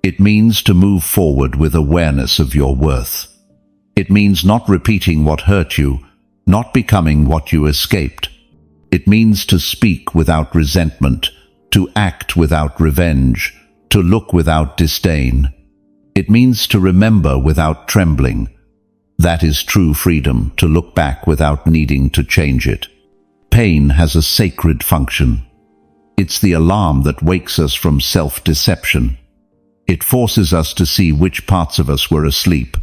It means to move forward with awareness of your worth. It means not repeating what hurt you, not becoming what you escaped. It means to speak without resentment, to act without revenge, to look without disdain. It means to remember without trembling. That is true freedom, to look back without needing to change it. Pain has a sacred function. It's the alarm that wakes us from self-deception. It forces us to see which parts of us were asleep.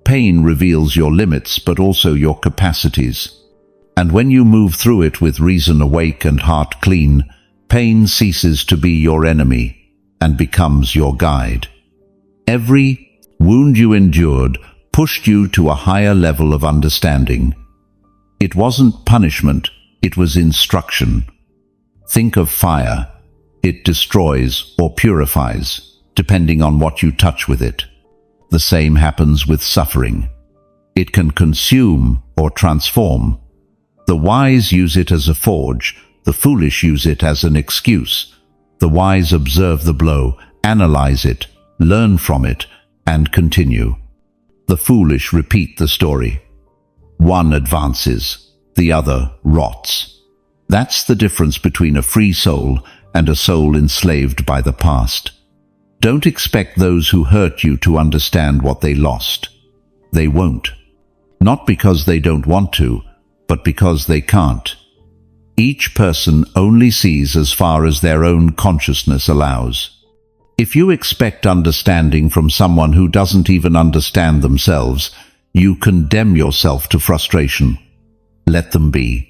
Pain reveals your limits, but also your capacities. And when you move through it with reason awake and heart clean, pain ceases to be your enemy and becomes your guide. Every wound you endured pushed you to a higher level of understanding. It wasn't punishment, it was instruction. Think of fire. It destroys or purifies, depending on what you touch with it. The same happens with suffering. It can consume or transform. The wise use it as a forge, the foolish use it as an excuse. The wise observe the blow, analyze it, learn from it, and continue. The foolish repeat the story. One advances, the other rots. That's the difference between a free soul and a soul enslaved by the past. Don't expect those who hurt you to understand what they lost. They won't. Not because they don't want to, but because they can't. Each person only sees as far as their own consciousness allows. If you expect understanding from someone who doesn't even understand themselves, you condemn yourself to frustration. Let them be.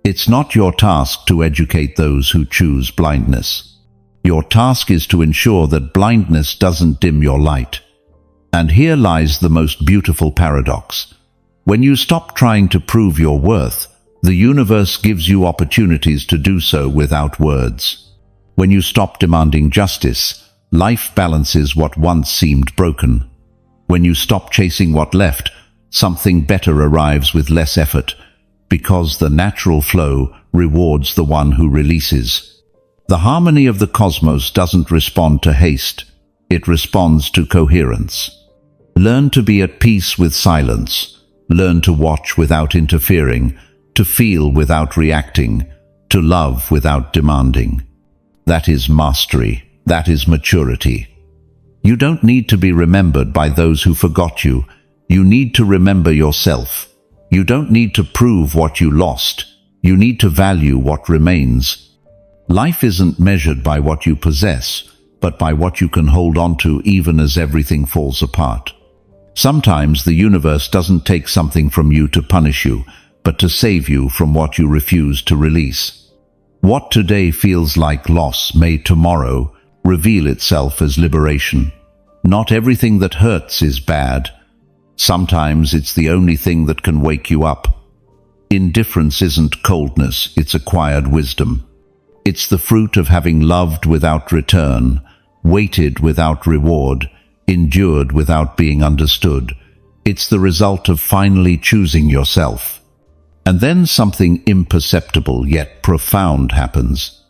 It's not your task to educate those who choose blindness. Your task is to ensure that blindness doesn't dim your light. And here lies the most beautiful paradox. When you stop trying to prove your worth, the universe gives you opportunities to do so without words. When you stop demanding justice, life balances what once seemed broken. When you stop chasing what left, something better arrives with less effort, because the natural flow rewards the one who releases. The harmony of the cosmos doesn't respond to haste, it responds to coherence. Learn to be at peace with silence. Learn to watch without interfering, to feel without reacting, to love without demanding. That is mastery. That is maturity. You don't need to be remembered by those who forgot you. You need to remember yourself. You don't need to prove what you lost. You need to value what remains. Life isn't measured by what you possess, but by what you can hold on to even as everything falls apart. Sometimes the universe doesn't take something from you to punish you, but to save you from what you refuse to release. What today feels like loss may tomorrow reveal itself as liberation. Not everything that hurts is bad. Sometimes it's the only thing that can wake you up. Indifference isn't coldness, it's acquired wisdom. It's the fruit of having loved without return, waited without reward, endured without being understood. It's the result of finally choosing yourself. And then something imperceptible yet profound happens.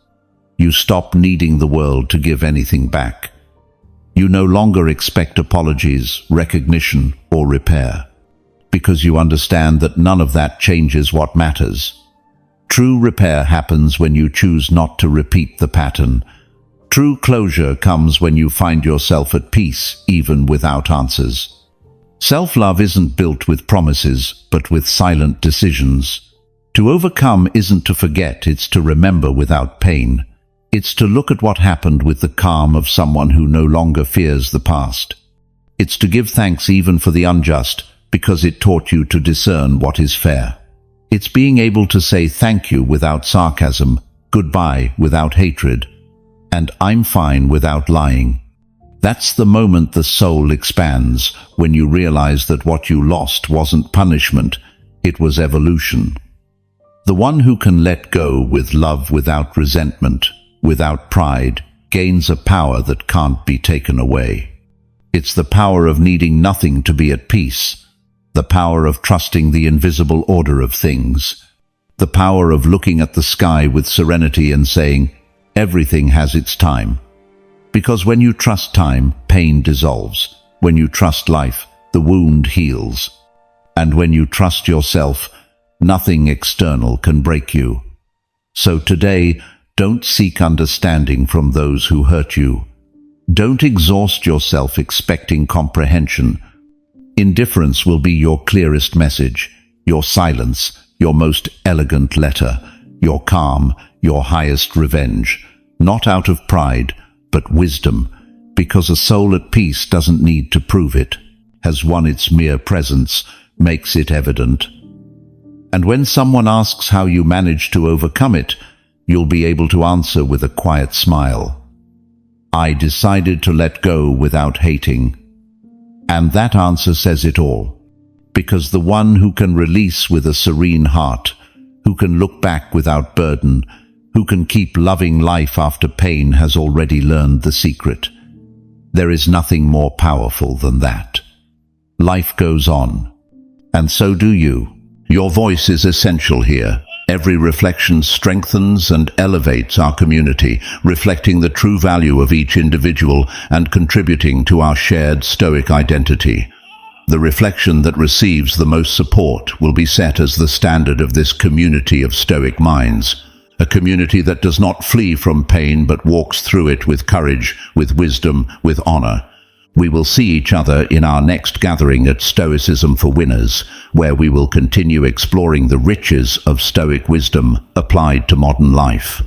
You stop needing the world to give anything back. You no longer expect apologies, recognition, or repair, because you understand that none of that changes what matters. True repair happens when you choose not to repeat the pattern. True closure comes when you find yourself at peace, even without answers. Self-love isn't built with promises, but with silent decisions. To overcome isn't to forget, it's to remember without pain. It's to look at what happened with the calm of someone who no longer fears the past. It's to give thanks even for the unjust, because it taught you to discern what is fair. It's being able to say thank you without sarcasm, goodbye without hatred, and I'm fine without lying. That's the moment the soul expands, when you realize that what you lost wasn't punishment, it was evolution. The one who can let go with love without resentment, without pride, gains a power that can't be taken away. It's the power of needing nothing to be at peace, the power of trusting the invisible order of things, the power of looking at the sky with serenity and saying, everything has its time. Because when you trust time, pain dissolves. When you trust life, the wound heals. And when you trust yourself, nothing external can break you. So today, don't seek understanding from those who hurt you. Don't exhaust yourself expecting comprehension. Indifference will be your clearest message, your silence, your most elegant letter. your calm, your highest revenge, not out of pride, but wisdom, because a soul at peace doesn't need to prove it, has won its mere presence, makes it evident. And when someone asks how you manage to overcome it, you'll be able to answer with a quiet smile. I decided to let go without hating. And that answer says it all, because the one who can release with a serene heart, who can look back without burden, who can keep loving life after pain has already learned the secret. There is nothing more powerful than that. Life goes on, and so do you. Your voice is essential here. Every reflection strengthens and elevates our community, reflecting the true value of each individual and contributing to our shared Stoic identity. The reflection that receives the most support will be set as the standard of this community of Stoic minds, a community that does not flee from pain but walks through it with courage, with wisdom, with honor. We will see each other in our next gathering at Stoicism for Winners, where we will continue exploring the riches of Stoic wisdom applied to modern life.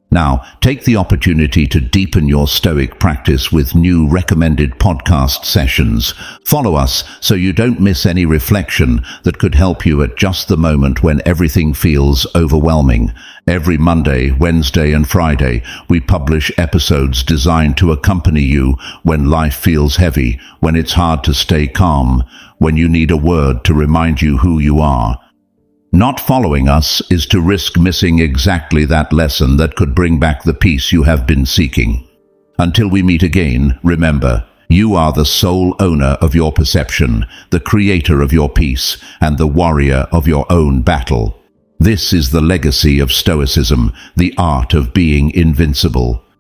Now, take the opportunity to deepen your Stoic practice with new recommended podcast sessions. Follow us so you don't miss any reflection that could help you at just the moment when everything feels overwhelming. Every Monday, Wednesday, and Friday, we publish episodes designed to accompany you when life feels heavy, when it's hard to stay calm, when you need a word to remind you who you are. Not following us is to risk missing exactly that lesson that could bring back the peace you have been seeking. Until we meet again, remember, you are the sole owner of your perception, the creator of your peace, and the warrior of your own battle. This is the legacy of Stoicism, the art of being invincible.